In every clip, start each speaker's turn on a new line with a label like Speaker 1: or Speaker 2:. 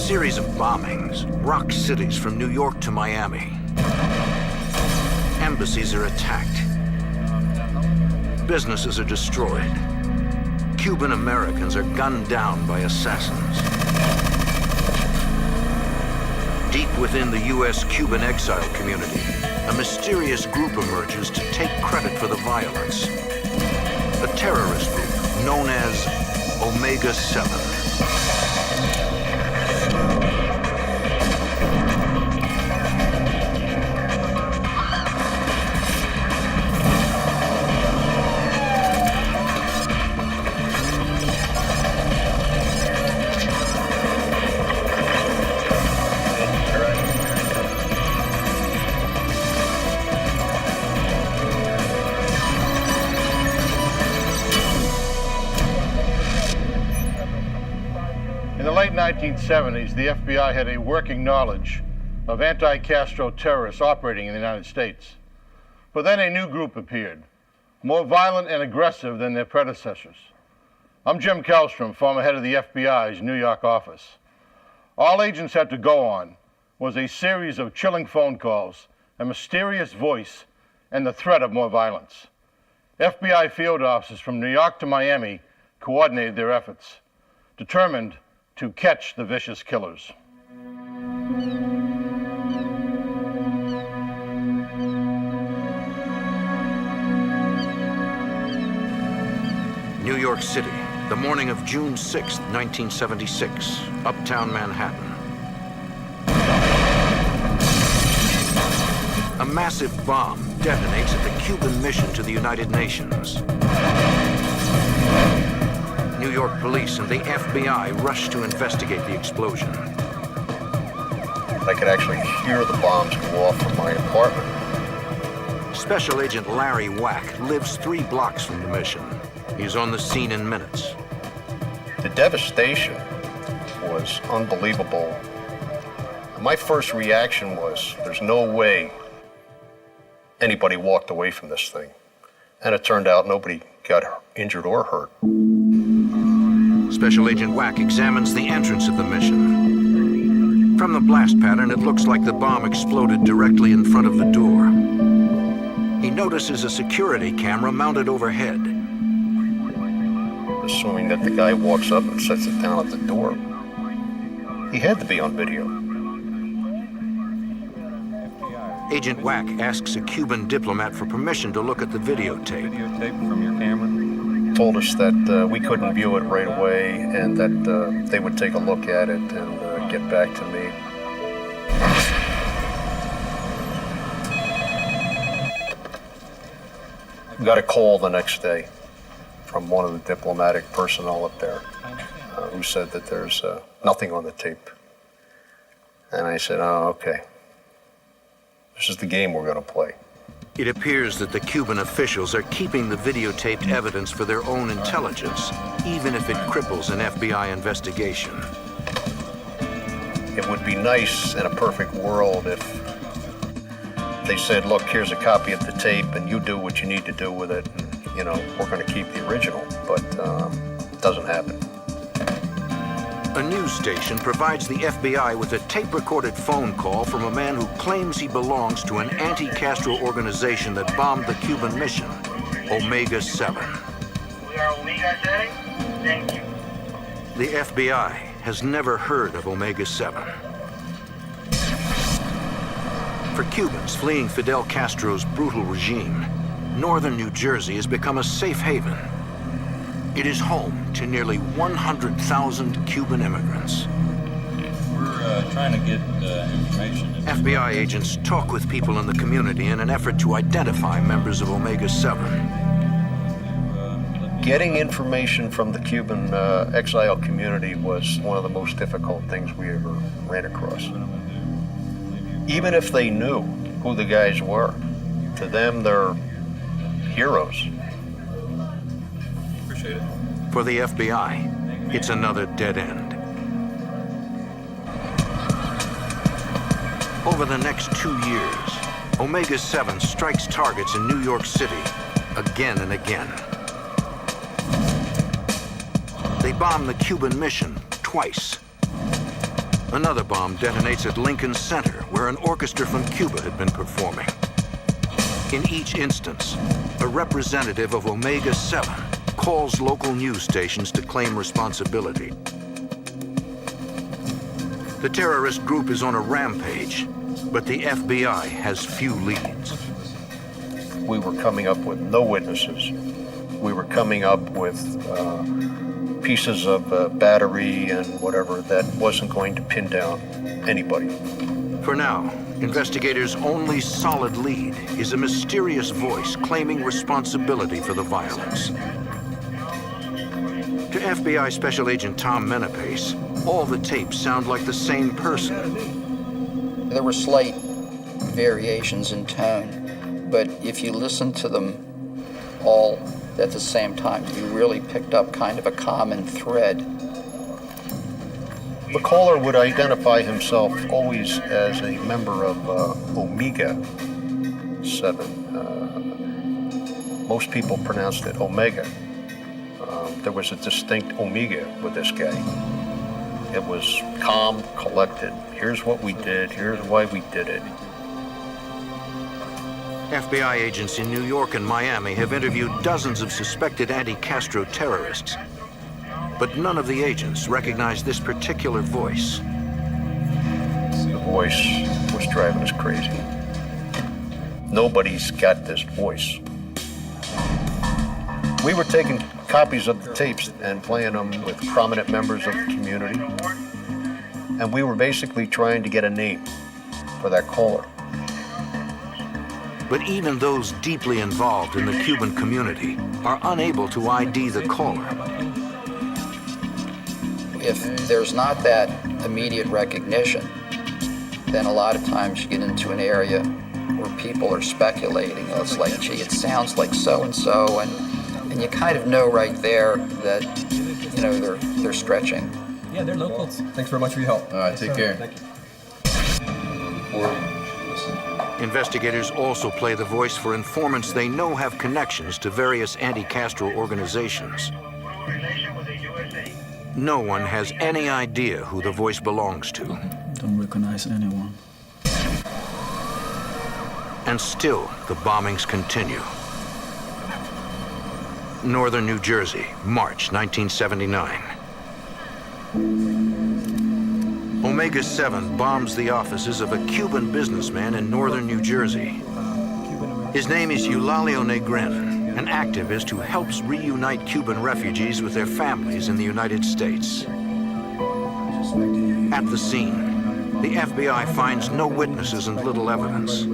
Speaker 1: series of bombings rock cities from New York to Miami. Embassies are attacked. Businesses are destroyed. Cuban Americans are gunned down by assassins. Deep within the U.S.-Cuban exile community, a mysterious group emerges to take credit for the violence. A terrorist group known as Omega 7.
Speaker 2: In the late 1970s, the FBI had a working knowledge of anti-Castro terrorists operating in the United States. But then a new group appeared, more violent and aggressive than their predecessors. I'm Jim Kallstrom, former head of the FBI's New York office. All agents had to go on was a series of chilling phone calls, a mysterious voice, and the threat of more violence. FBI field officers from New York to Miami coordinated their efforts, determined to catch the vicious killers.
Speaker 1: New York City, the morning of June 6, 1976, uptown Manhattan. A massive bomb detonates at the Cuban mission to the United Nations. New York police and the FBI rushed to investigate the explosion.
Speaker 3: I could actually hear the bombs go off from my apartment.
Speaker 1: Special Agent Larry Wack lives 3 blocks from the mission. He's on the scene in minutes.
Speaker 3: The devastation was unbelievable. My first reaction was, there's no way anybody walked away from this thing. And it turned out nobody got injured or hurt.
Speaker 1: Special Agent Wack examines the entrance of the mission. From the blast pattern, it looks like the bomb exploded directly in front of the door. He notices a security camera mounted overhead.
Speaker 3: Assuming that the guy walks up and sets it down at the door, he had to be on video.
Speaker 1: Agent Wack asks a Cuban diplomat for permission to look at the videotape.
Speaker 4: Videotape from your camera?
Speaker 3: Told us that we couldn't view it right away and that they would take a look at it and get back to me. Got a call the next day from one of the diplomatic personnel up there who said that there's nothing on the tape. And I said, oh, okay. This is the game we're going to play.
Speaker 1: It appears that the Cuban officials are keeping the videotaped evidence for their own intelligence, even if it cripples an FBI investigation.
Speaker 3: It would be nice in a perfect world if they said, look, here's a copy of the tape and you do what you need to do with it. And, you know, we're going to keep the original, but it doesn't happen.
Speaker 1: A news station provides the FBI with a tape-recorded phone call from a man who claims he belongs to an anti-Castro organization that bombed the Cuban mission, Omega 7.
Speaker 5: We are Omega 7. Thank you.
Speaker 1: The FBI has never heard of Omega 7. For Cubans fleeing Fidel Castro's brutal regime, northern New Jersey has become a safe haven. It is home to nearly 100,000 Cuban immigrants.
Speaker 4: We're trying to get information.
Speaker 1: FBI agents talk with people in the community in an effort to identify members of Omega 7.
Speaker 3: Getting information from the Cuban exile community was one of the most difficult things we ever ran across. Even if they knew who the guys were, to them they're heroes.
Speaker 1: For the FBI, it's another dead end. Over the next 2 years, Omega 7 strikes targets in New York City again and again. They bomb the Cuban mission twice. Another bomb detonates at Lincoln Center, where an orchestra from Cuba had been performing. In each instance, a representative of Omega 7 calls local news stations to claim responsibility. The terrorist group is on a rampage, but the FBI has few leads.
Speaker 3: We were coming up with no witnesses. We were coming up with pieces of battery and whatever that wasn't going to pin down anybody.
Speaker 1: For now, investigators' only solid lead is a mysterious voice claiming responsibility for the violence. To FBI Special Agent Tom Menapace, all the tapes sound like the same person.
Speaker 6: There were slight variations in tone, but if you listen to them all at the same time, you really picked up kind of a common thread.
Speaker 3: The caller would identify himself always as a member of Omega 7. Most people pronounced it Omega. There was a distinct Omega with this guy. It was calm, collected. Here's what we did. Here's why we did it.
Speaker 1: FBI agents in New York and Miami have interviewed dozens of suspected anti-Castro terrorists, but none of the agents recognize this particular voice.
Speaker 3: The voice was driving us crazy. Nobody's got this voice. We were taking copies of the tapes and playing them with prominent members of the community, and we were basically trying to get a name for that caller.
Speaker 1: But even those deeply involved in the Cuban community are unable to ID the caller.
Speaker 6: If there's not that immediate recognition, then a lot of times you get into an area where people are speculating. It's like, gee, it sounds like so-and-so, and you kind of know right there that, you know, they're stretching.
Speaker 7: Yeah, they're locals. Thanks very much for your help.
Speaker 8: All right, take care.
Speaker 7: Thank you.
Speaker 1: Investigators also play the voice for informants they know have connections to various anti-Castro organizations. No one has any idea who the voice belongs to.
Speaker 9: Don't recognize anyone.
Speaker 1: And still, the bombings continue. Northern New Jersey, March 1979. Omega 7 bombs the offices of a Cuban businessman in northern New Jersey. His name is Eulalio Negrin, an activist who helps reunite Cuban refugees with their families in the United States. At the scene, the FBI finds no witnesses and little evidence.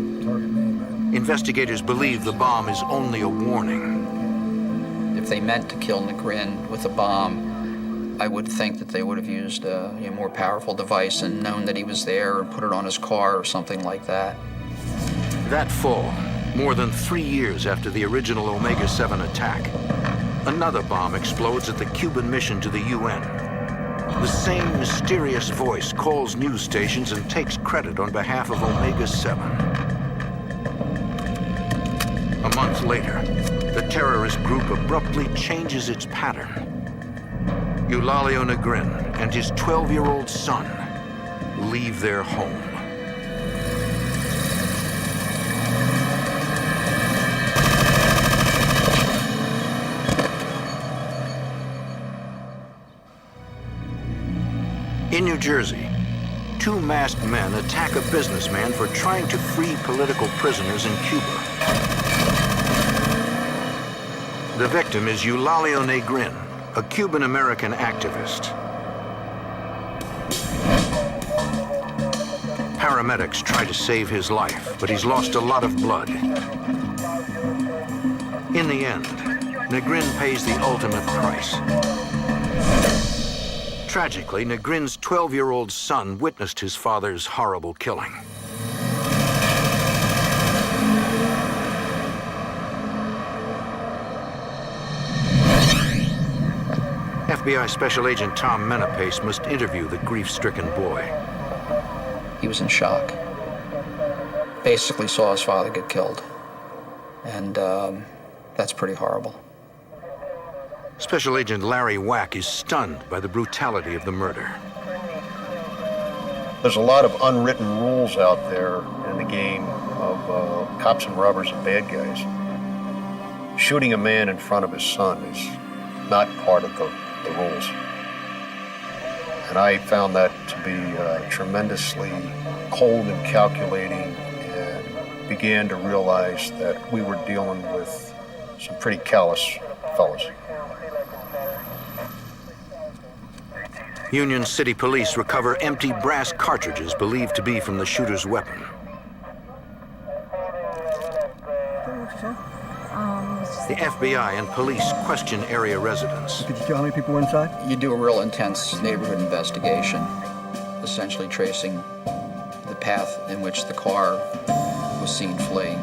Speaker 1: Investigators believe the bomb is only a warning.
Speaker 6: If they meant to kill Negrin with a bomb, I would think that they would have used a more powerful device and known that he was there and put it on his car or something like that.
Speaker 1: That fall, more than 3 years after the original Omega 7 attack, another bomb explodes at the Cuban mission to the UN. The same mysterious voice calls news stations and takes credit on behalf of Omega 7. A month later, the terrorist group abruptly changes its pattern. Eulalio Negrin and his 12-year-old son leave their home. In New Jersey, 2 masked men attack a businessman for trying to free political prisoners in Cuba. The victim is Eulalio Negrin, a Cuban-American activist. Paramedics try to save his life, but he's lost a lot of blood. In the end, Negrin pays the ultimate price. Tragically, Negrin's 12-year-old son witnessed his father's horrible killing. FBI Special Agent Tom Menapace must interview the grief-stricken boy.
Speaker 6: He was in shock. Basically saw his father get killed. And that's pretty horrible.
Speaker 1: Special Agent Larry Wack is stunned by the brutality of the murder.
Speaker 3: There's a lot of unwritten rules out there in the game of cops and robbers and bad guys. Shooting a man in front of his son is not part of the rules. And I found that to be tremendously cold and calculating, and began to realize that we were dealing with some pretty callous fellas.
Speaker 1: Union City Police recover empty brass cartridges believed to be from the shooter's weapon. The FBI and police question area residents.
Speaker 7: Could you tell how many people were inside?
Speaker 6: You do a real intense neighborhood investigation, essentially tracing the path in which the car was seen fleeing.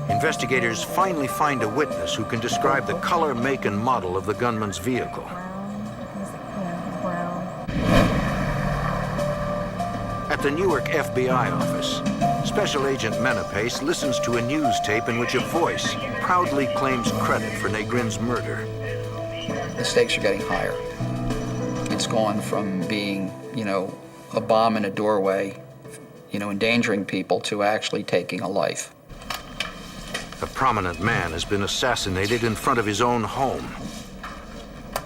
Speaker 1: Investigators finally find a witness who can describe the color, make, and model of the gunman's vehicle. At the Newark FBI office, Special Agent Menapace listens to a news tape in which a voice proudly claims credit for Negrin's murder.
Speaker 6: The stakes are getting higher. It's gone from being, a bomb in a doorway, endangering people, to actually taking a life.
Speaker 1: A prominent man has been assassinated in front of his own home.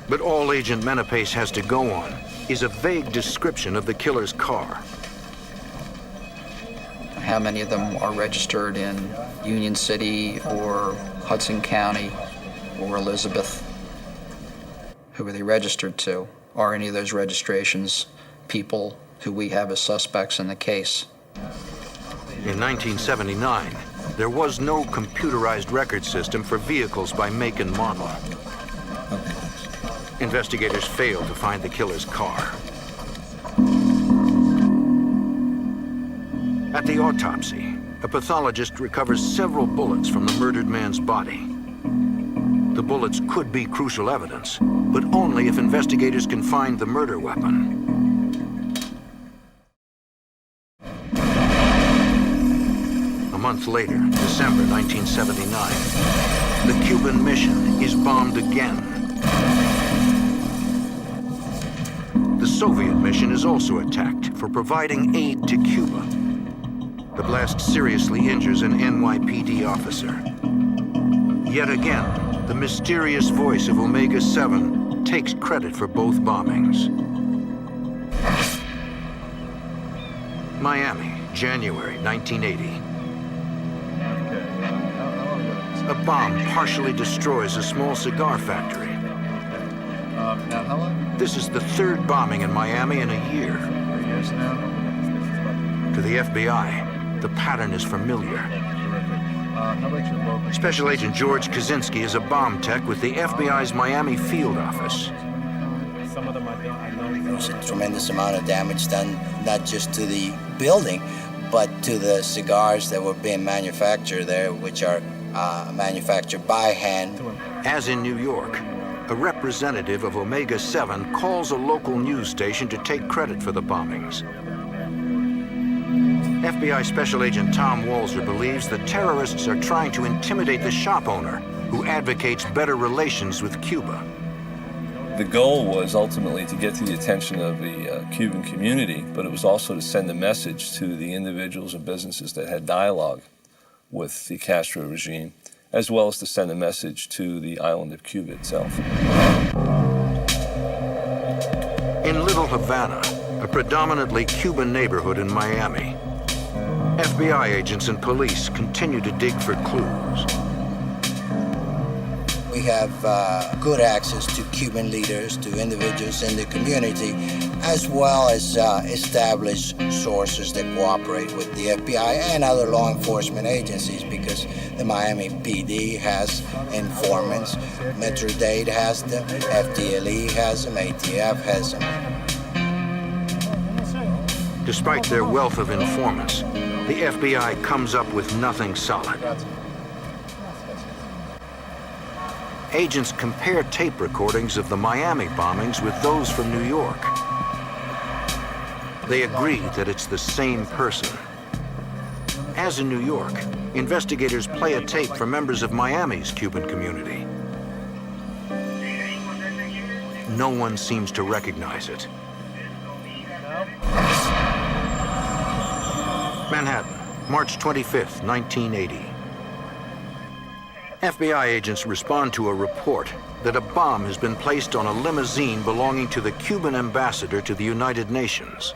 Speaker 1: But all Agent Menapace has to go on is a vague description of the killer's car.
Speaker 6: How many of them are registered in Union City or Hudson County or Elizabeth? Who are they registered to? Are any of those registrations people who we have as suspects in the case?
Speaker 1: In 1979, there was no computerized record system for vehicles by make and model. Investigators failed to find the killer's car. At the autopsy, a pathologist recovers several bullets from the murdered man's body. The bullets could be crucial evidence, but only if investigators can find the murder weapon. A month later, December 1979, the Cuban mission is bombed again. The Soviet mission is also attacked for providing aid to Cuba. The blast seriously injures an NYPD officer. Yet again, the mysterious voice of Omega-7 takes credit for both bombings. Miami, January 1980. A bomb partially destroys a small cigar factory.
Speaker 2: Now, how long?
Speaker 1: This is the third bombing in Miami in a year.
Speaker 2: 3 years now?
Speaker 1: To the FBI, the pattern is familiar.
Speaker 2: How about your local?
Speaker 1: Special Agent George Kaczynski is a bomb tech with the FBI's Miami field office.
Speaker 8: Some of them I know.
Speaker 10: There was a tremendous amount of damage done, not just to the building, but to the cigars that were being manufactured there, which are manufactured by hand.
Speaker 1: As in New York, a representative of Omega-7 calls a local news station to take credit for the bombings. FBI Special Agent Tom Walzer believes the terrorists are trying to intimidate the shop owner, who advocates better relations with Cuba.
Speaker 11: The goal was ultimately to get to the attention of the Cuban community, but it was also to send a message to the individuals and businesses that had dialogue with the Castro regime, as well as to send a message to the island of Cuba itself.
Speaker 1: In Little Havana, a predominantly Cuban neighborhood in Miami, FBI agents and police continue to dig for clues.
Speaker 10: We have good access to Cuban leaders, to individuals in the community, as well as established sources that cooperate with the FBI and other law enforcement agencies, because the Miami PD has informants, Metro-Dade has them, FDLE has them, ATF has them.
Speaker 1: Despite their wealth of informants, the FBI comes up with nothing solid. Agents compare tape recordings of the Miami bombings with those from New York. They agree that it's the same person. As in New York, investigators play a tape for members of Miami's Cuban community. No one seems to recognize it. Manhattan, March 25th, 1980. FBI agents respond to a report that a bomb has been placed on a limousine belonging to the Cuban ambassador to the United Nations.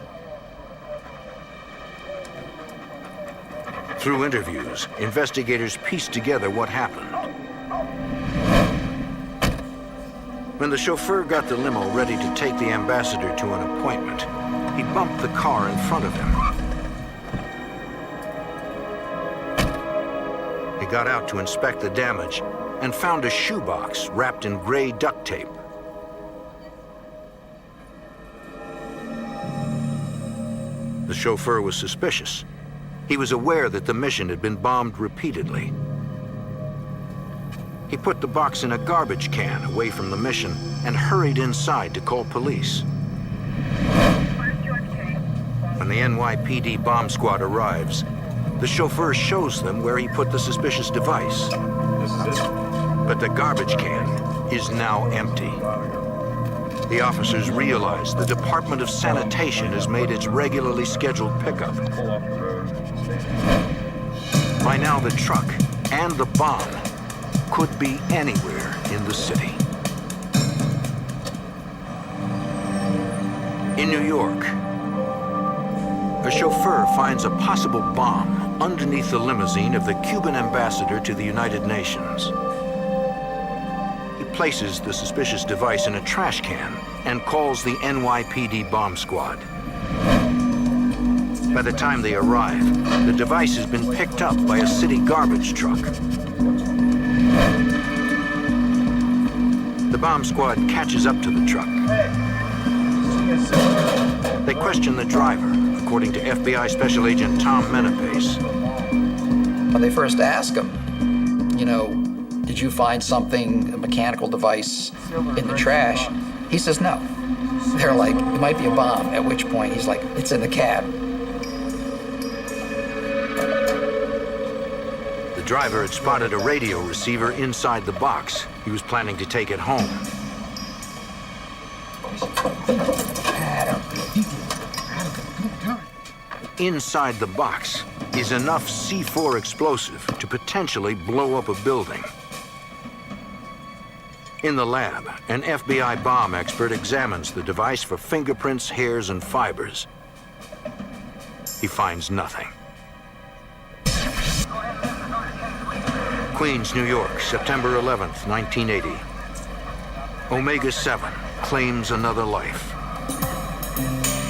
Speaker 1: Through interviews, investigators piece together what happened. When the chauffeur got the limo ready to take the ambassador to an appointment, he bumped the car in front of him. He got out to inspect the damage and found a shoebox wrapped in gray duct tape. The chauffeur was suspicious. He was aware that the mission had been bombed repeatedly. He put the box in a garbage can away from the mission and hurried inside to call police. When the NYPD bomb squad arrives, the chauffeur shows them where he put the suspicious device.
Speaker 4: This is it?
Speaker 1: But the garbage can is now empty. The officers realize the Department of Sanitation has made its regularly scheduled pickup.
Speaker 4: Pull off the road.
Speaker 1: By now, the truck and the bomb could be anywhere in the city. In New York, a chauffeur finds a possible bomb underneath the limousine of the Cuban ambassador to the United Nations. He places the suspicious device in a trash can and calls the NYPD bomb squad. By the time they arrive, the device has been picked up by a city garbage truck. The bomb squad catches up to the truck. They question the driver, according to FBI Special Agent Tom Menapace.
Speaker 6: When they first ask him, you know, did you find something, a mechanical device in the trash? He says no. They're like, it might be a bomb, at which point he's like, it's in the cab.
Speaker 1: The driver had spotted a radio receiver inside the box. He was planning to take it home. Inside the box is enough C4 explosive to potentially blow up a building. In the lab, an FBI bomb expert examines the device for fingerprints, hairs, and fibers. He finds nothing. Queens, New York, September 11th, 1980. Omega-7 claims another life.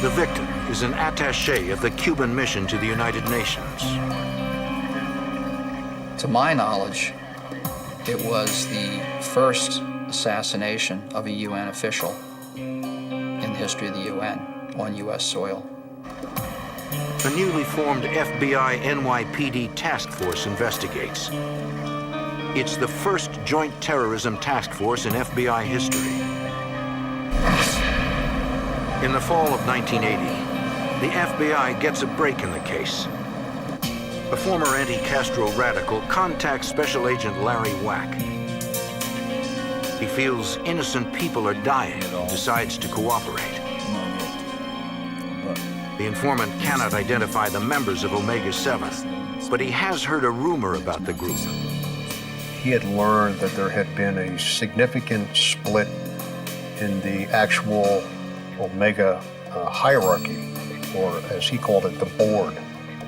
Speaker 1: The victim is an attaché of the Cuban mission to the United Nations.
Speaker 6: To my knowledge, it was the first assassination of a UN official in the history of the UN on US soil.
Speaker 1: A newly formed FBI NYPD task force investigates. It's the first joint terrorism task force in FBI history. In the fall of 1980, the FBI gets a break in the case. A former anti-Castro radical contacts Special Agent Larry Wack. He feels innocent people are dying and decides to cooperate. The informant cannot identify the members of Omega-7, but he has heard a rumor about the group.
Speaker 3: He had learned that there had been a significant split in the actual Omega hierarchy, or as he called it, the board.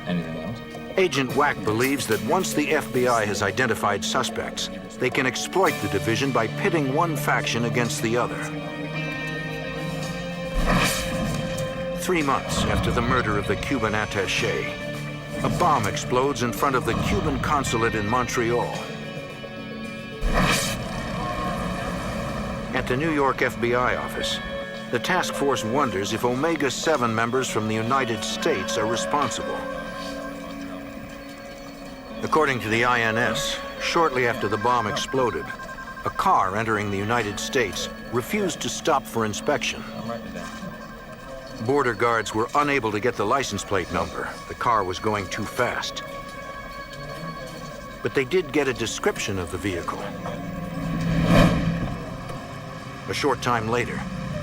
Speaker 4: Anything else?
Speaker 1: Agent Wack believes that once the FBI has identified suspects, they can exploit the division by pitting one faction against the other. 3 months after the murder of the Cuban attaché, a bomb explodes in front of the Cuban consulate in Montreal. At the New York FBI office, the task force wonders if Omega-7 members from the United States are responsible. According to the INS, shortly after the bomb exploded, a car entering the United States refused to stop for inspection. Border guards were unable to get the license plate number. The car was going too fast. But they did get a description of the vehicle. A short time later,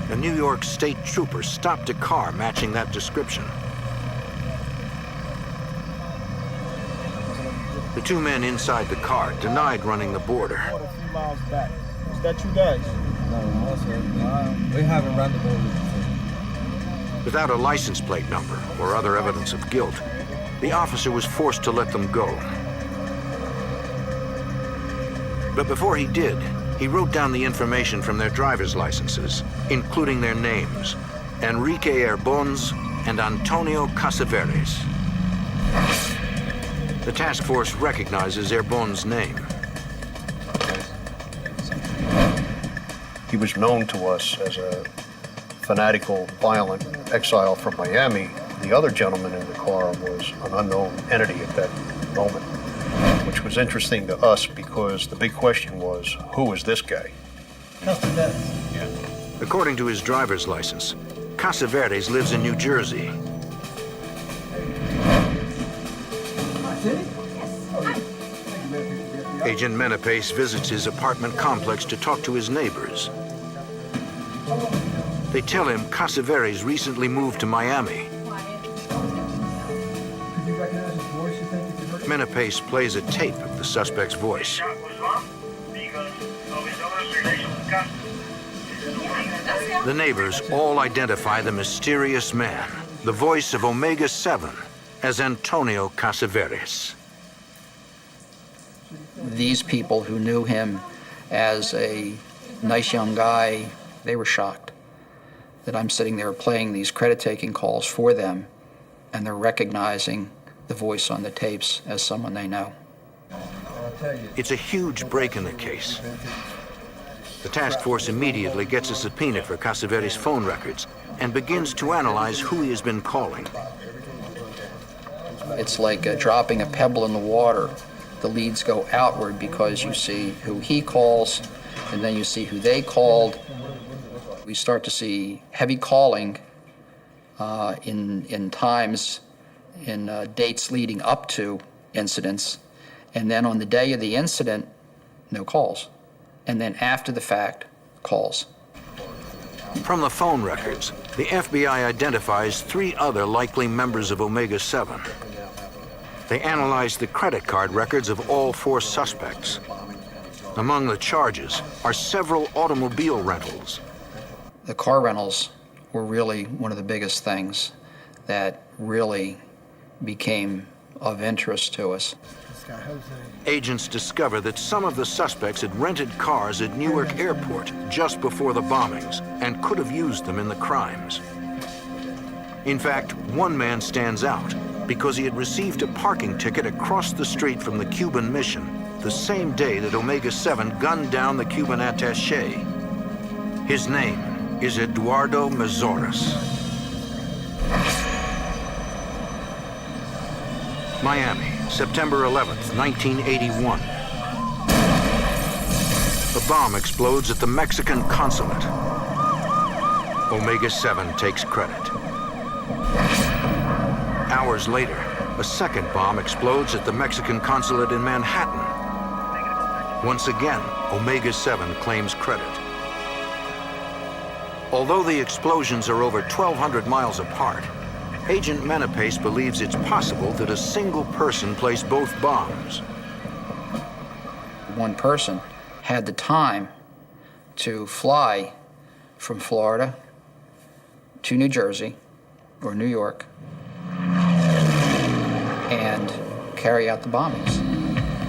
Speaker 1: a New York state trooper stopped a car matching that description. The two men inside the car denied running the border.
Speaker 8: A few miles back. Is that you guys? No, sir. We haven't run the border.
Speaker 1: Without a license plate number or other evidence of guilt, the officer was forced to let them go. But before he did, he wrote down the information from their driver's licenses, including their names, Enrique Erbons and Antonio Casaveres. The task force recognizes Erbons' name.
Speaker 3: He was known to us as a fanatical, violent exile from Miami. The other gentleman in the car was an unknown entity at that moment, which was interesting to us because the big question was, who is this guy?
Speaker 1: According to his driver's license, Casaveres lives in New Jersey. Agent Menapace visits his apartment complex to talk to his neighbors. They tell him Casaveres recently moved to Miami. Menapace plays a tape of the suspect's voice. The neighbors all identify the mysterious man, the voice of Omega 7, as Antonio Casaveres.
Speaker 6: These people who knew him as a nice young guy, they were shocked that I'm sitting there playing these credit-taking calls for them, and they're recognizing the voice on the tapes as someone they know.
Speaker 1: It's a huge break in the case. The task force immediately gets a subpoena for Casaveres' phone records and begins to analyze who he has been calling.
Speaker 6: It's like dropping a pebble in the water. The leads go outward because you see who he calls, and then you see who they called. We start to see heavy calling in times, in dates leading up to incidents, and then on the day of the incident, no calls. And then after the fact, calls.
Speaker 1: From the phone records, the FBI identifies 3 other likely members of Omega 7. They analyze the credit card records of all 4 suspects. Among the charges are several automobile rentals.
Speaker 6: The car rentals were really one of the biggest things that really became of interest to us.
Speaker 1: Agents discover that some of the suspects had rented cars at Newark Airport just before the bombings and could have used them in the crimes. In fact, one man stands out because he had received a parking ticket across the street from the Cuban mission the same day that Omega 7 gunned down the Cuban attaché. His name is Eduardo Mazoras. Miami, September 11th, 1981. A bomb explodes at the Mexican consulate. Omega 7 takes credit. Hours later, a second bomb explodes at the Mexican consulate in Manhattan. Once again, Omega 7 claims credit. Although the explosions are over 1,200 miles apart, Agent Menapace believes it's possible that a single person placed both bombs.
Speaker 6: One person had the time to fly from Florida to New Jersey or New York and carry out the bombings.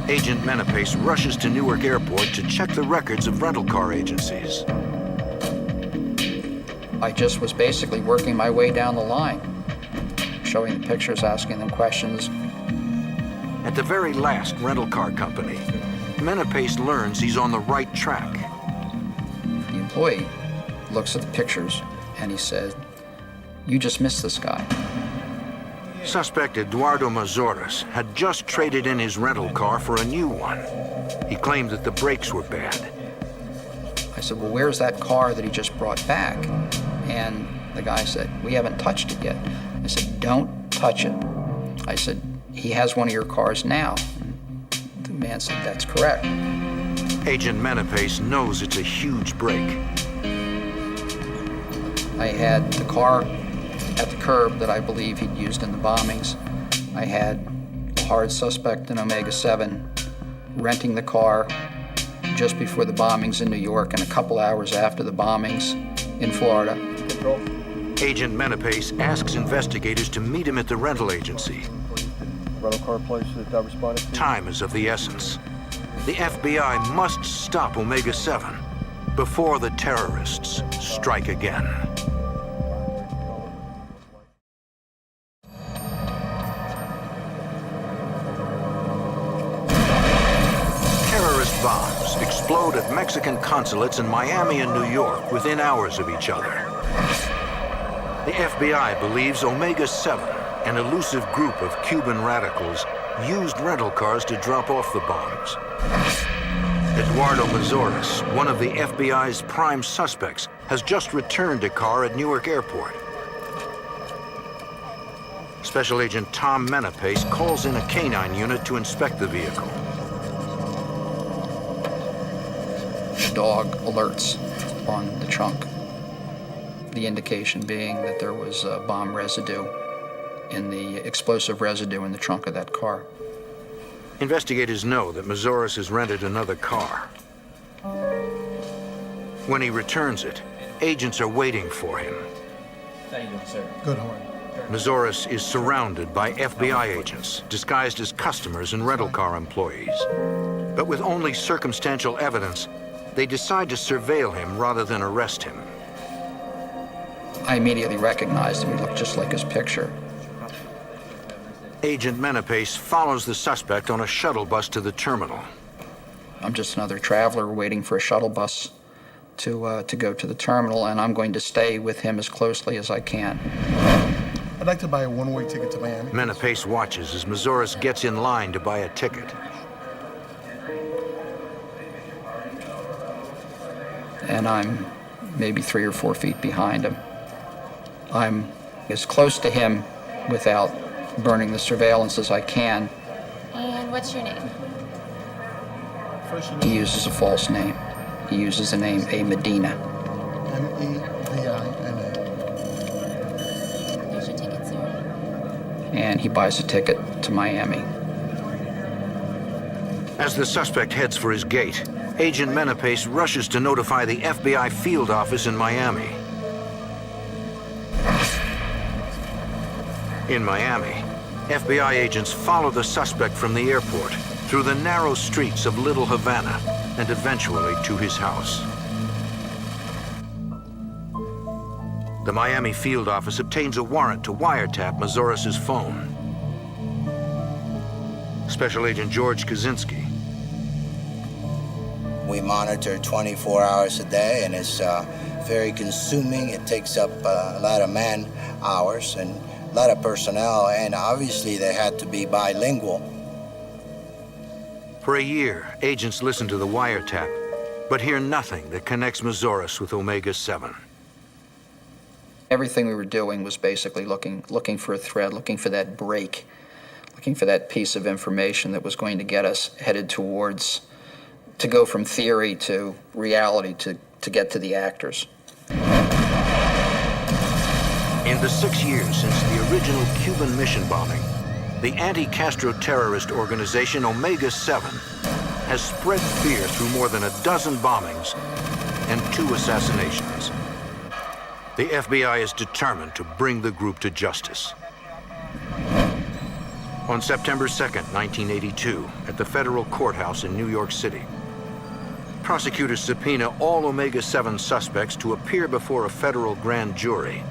Speaker 1: Agent Menapace rushes to Newark Airport to check the records of rental car agencies.
Speaker 6: I just was basically working my way down the line, showing the pictures, asking them questions.
Speaker 1: At the very last rental car company, Menapace learns he's on the right track.
Speaker 6: The employee looks at the pictures and he said, "You just missed this guy."
Speaker 1: Suspect Eduardo Mazoras had just traded in his rental car for a new one. He claimed that the brakes were bad.
Speaker 6: I said, "Well, where's that car that he just brought back?" And the guy said, "We haven't touched it yet." I said, "Don't touch it." I said, "He has one of your cars now." The man said, "That's correct."
Speaker 1: Agent Menapace knows it's a huge break.
Speaker 6: I had the car at the curb that I believe he'd used in the bombings. I had hard suspect in Omega 7, renting the car just before the bombings in New York and a couple hours after the bombings in Florida.
Speaker 1: Agent Menapace asks investigators to meet him at the rental agency.
Speaker 3: Rental car place that I responded to?
Speaker 1: Time is of the essence. The FBI must stop Omega 7 before the terrorists strike again. Terrorist bombs explode at Mexican consulates in Miami and New York within hours of each other. The FBI believes Omega 7, an elusive group of Cuban radicals, used rental cars to drop off the bombs. Eduardo Murderous, one of the FBI's prime suspects, has just returned a car at Newark Airport. Special Agent Tom Menapace calls in a canine unit to inspect the vehicle.
Speaker 6: The dog alerts on the trunk, the indication being that there was bomb residue in the explosive residue in the trunk of that car.
Speaker 1: Investigators know that Murderous has rented another car. When he returns it, agents are waiting for him.
Speaker 4: How you doing, sir?
Speaker 8: Good, how are you?
Speaker 1: Murderous is surrounded by FBI agents disguised as customers and rental car employees. But with only circumstantial evidence, they decide to surveil him rather than arrest him.
Speaker 6: I immediately recognized him. He looked just like his picture.
Speaker 1: Agent Menapace follows the suspect on a shuttle bus to the terminal.
Speaker 6: I'm just another traveler waiting for a shuttle bus to go to the terminal, and I'm going to stay with him as closely as I can.
Speaker 8: I'd like to buy a one-way ticket to Miami.
Speaker 1: Menapace watches as Murderous gets in line to buy a ticket.
Speaker 6: And I'm maybe 3 or 4 feet behind him. I'm as close to him without burning the surveillance as I can.
Speaker 12: And what's your name?
Speaker 6: He uses a false name. He uses the name A. Medina.
Speaker 8: M-E-D-I-N-A.
Speaker 12: Here's your ticket, sir.
Speaker 6: And he buys a ticket to Miami.
Speaker 1: As the suspect heads for his gate, Agent Menapace rushes to notify the FBI field office in Miami. In Miami, FBI agents follow the suspect from the airport through the narrow streets of Little Havana and eventually to his house. The Miami field office obtains a warrant to wiretap Murderous's phone. Special Agent George Kaczynski.
Speaker 10: We monitor 24 hours a day, and it's very consuming. It takes up a lot of man hours and a lot of personnel, and obviously they had to be bilingual.
Speaker 1: For a year, agents listen to the wiretap, but hear nothing that connects Murderous with Omega 7.
Speaker 6: Everything we were doing was basically looking for a thread, looking for that break, looking for that piece of information that was going to get us headed towards, to go from theory to reality, to get to the actors.
Speaker 1: In the 6 years since the original Cuban mission bombing, the anti-Castro terrorist organization Omega 7 has spread fear through more than a dozen bombings and 2 assassinations. The FBI is determined to bring the group to justice. On September 2nd, 1982, at the federal courthouse in New York City, prosecutors subpoena all Omega 7 suspects to appear before a federal grand jury.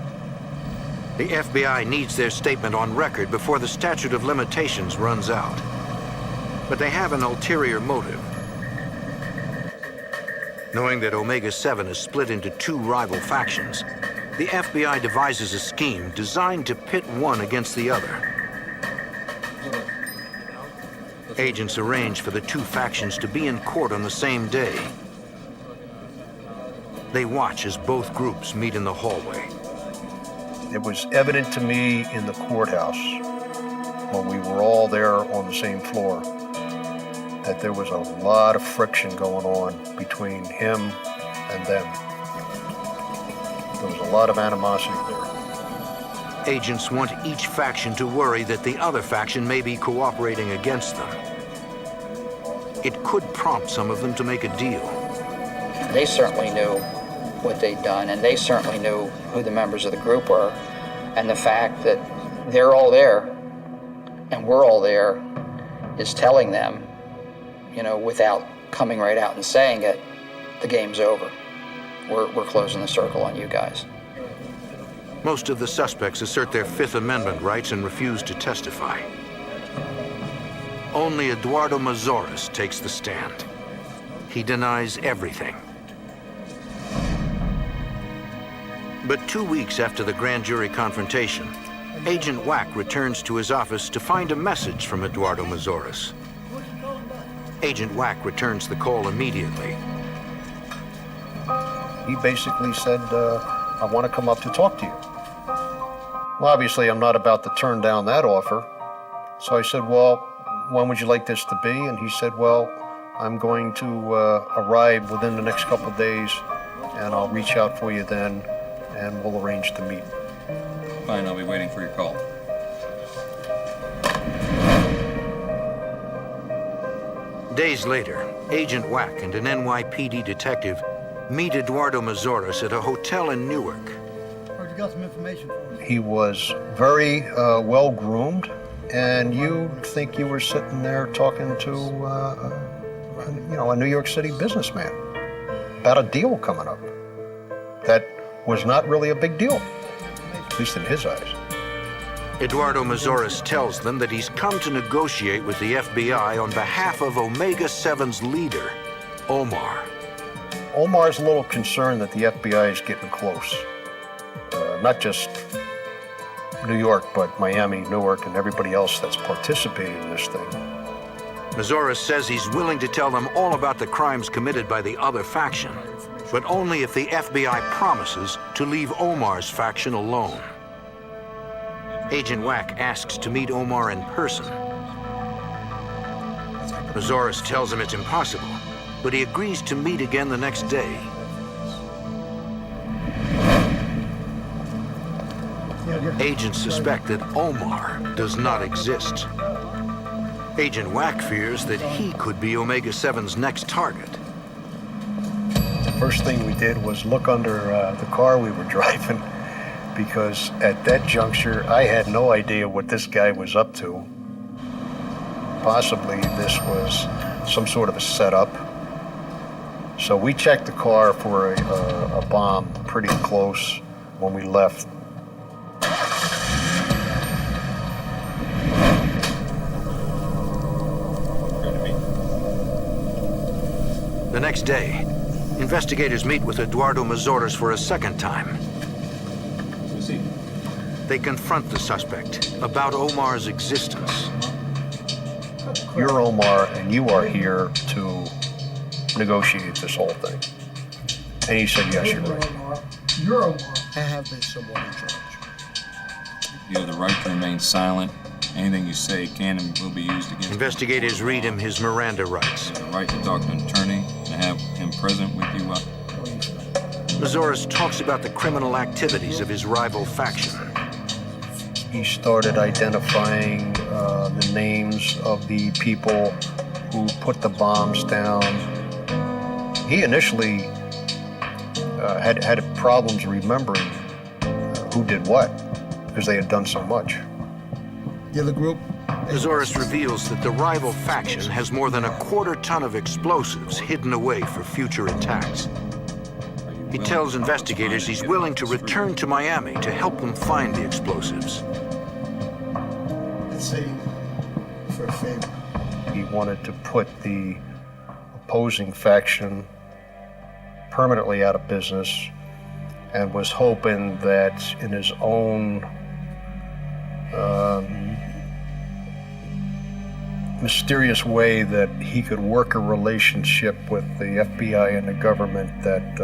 Speaker 1: The FBI needs their statement on record before the statute of limitations runs out. But they have an ulterior motive. Knowing that Omega 7 is split into 2 rival factions, the FBI devises a scheme designed to pit one against the other. Agents arrange for the 2 factions to be in court on the same day. They watch as both groups meet in the hallway.
Speaker 3: It was evident to me in the courthouse, when we were all there on the same floor, that there was a lot of friction going on between him and them. There was a lot of animosity there.
Speaker 1: Agents want each faction to worry that the other faction may be cooperating against them. It could prompt some of them to make a deal.
Speaker 6: They certainly knew what they'd done, and they certainly knew who the members of the group were. And the fact that they're all there and we're all there is telling them, you know, without coming right out and saying it, the game's over. We're closing the circle on you guys.
Speaker 1: Most of the suspects assert their Fifth Amendment rights and refuse to testify. Only Eduardo Mazoras takes the stand. He denies everything. But 2 weeks after the grand jury confrontation, Agent Wack returns to his office to find a message from Eduardo Mazoras. Agent Wack returns the call immediately.
Speaker 3: He basically said, I want to come up to talk to you. Well, obviously, I'm not about to turn down that offer. So I said, well, when would you like this to be? And he said, well, I'm going to arrive within the next couple of days, and I'll reach out for you then, and we'll arrange to meet.
Speaker 4: Fine, I'll be waiting for your call.
Speaker 1: Days later, Agent Wack and an NYPD detective meet Eduardo Mazoras at a hotel in Newark.
Speaker 8: Heard you got some information for me.
Speaker 3: He was very well-groomed, and you'd think you were sitting there talking to, a New York City businessman about a deal coming up. That was not really a big deal, at least in his eyes.
Speaker 1: Eduardo Mazoras tells them that he's come to negotiate with the FBI on behalf of Omega 7's leader, Omar.
Speaker 3: Omar's a little concerned that the FBI is getting close. Not just New York, but Miami, Newark, and everybody else that's participating in this thing.
Speaker 1: Mazoras says he's willing to tell them all about the crimes committed by the other faction, but only if the FBI promises to leave Omar's faction alone. Agent Wack asks to meet Omar in person. Mazoras tells him it's impossible, but he agrees to meet again the next day. Agents suspect that Omar does not exist. Agent Wack fears that he could be Omega 7's next target.
Speaker 3: The first thing we did was look under the car we were driving, because at that juncture, I had no idea what this guy was up to. Possibly this was some sort of a setup. So we checked the car for a bomb pretty close when we left.
Speaker 1: The next day, investigators meet with Eduardo Mazoras for a second time. They confront the suspect about Omar's existence.
Speaker 3: You're Omar, and you are here to negotiate this whole thing. And he said, yes, you're right.
Speaker 8: You're Omar. I have been someone in charge.
Speaker 4: You have the right to remain silent. Anything you say can and will be used against you.
Speaker 1: Investigators read him his Miranda rights.
Speaker 4: You have the right to talk to an attorney and have him present with you.
Speaker 1: Mazoras talks about the criminal activities of his rival faction.
Speaker 3: He started identifying the names of the people who put the bombs down. He initially had problems remembering who did what, because they had done so much.
Speaker 8: The other group?
Speaker 1: Mazoras reveals that the rival faction has more than 1/4 ton of explosives hidden away for future attacks. He tells investigators he's willing to return to Miami to help them find the explosives.
Speaker 8: Let's say for a favor.
Speaker 3: He wanted to put the opposing faction permanently out of business, and was hoping that in his own mysterious way that he could work a relationship with the FBI and the government that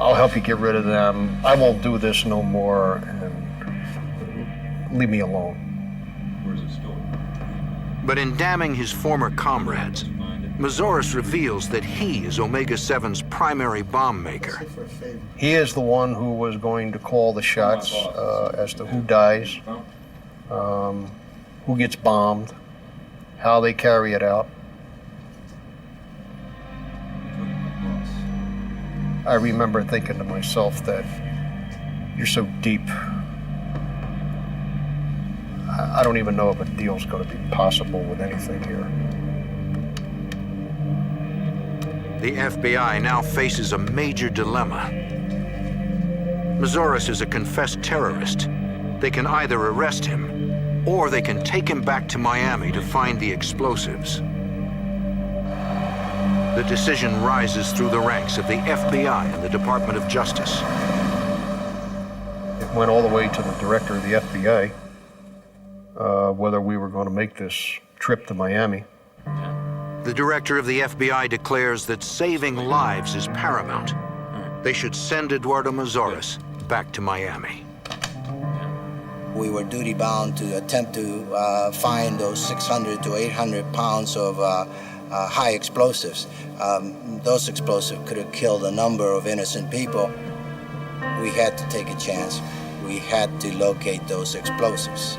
Speaker 3: I'll help you get rid of them, I won't do this no more, and leave me alone.
Speaker 4: Where's it stored?
Speaker 1: But in damning his former comrades, Murderous reveals that he is Omega-7's primary bomb maker.
Speaker 3: He is the one who was going to call the shots as to who dies, who gets bombed, how they carry it out. I remember thinking to myself that you're so deep. I don't even know if a deal's going to be possible with anything here.
Speaker 1: The FBI now faces a major dilemma. Murderous is a confessed terrorist. They can either arrest him, or they can take him back to Miami to find the explosives. The decision rises through the ranks of the FBI and the Department of Justice.
Speaker 3: It went all the way to the director of the FBI, whether we were going to make this trip to Miami.
Speaker 1: The director of the FBI declares that saving lives is paramount. They should send Eduardo Murderous back to Miami.
Speaker 10: We were duty-bound to attempt to find those 600 to 800 pounds of high explosives. Those explosives could have killed a number of innocent people. We had to take a chance. We had to locate those explosives.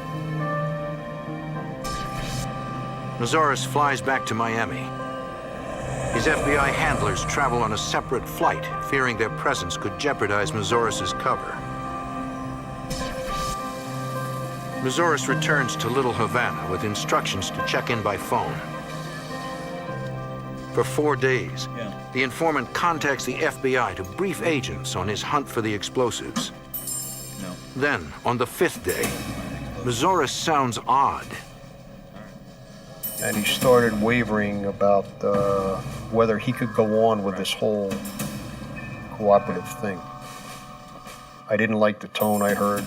Speaker 1: Murderous flies back to Miami. His FBI handlers travel on a separate flight, fearing their presence could jeopardize Murderous's cover. Murderous returns to Little Havana with instructions to check in by phone. For 4 days, the informant contacts the FBI to brief agents on his hunt for the explosives. Then, on the 5th day, Murderous sounds odd.
Speaker 3: And he started wavering about whether he could go on with this whole cooperative thing. I didn't like the tone I heard.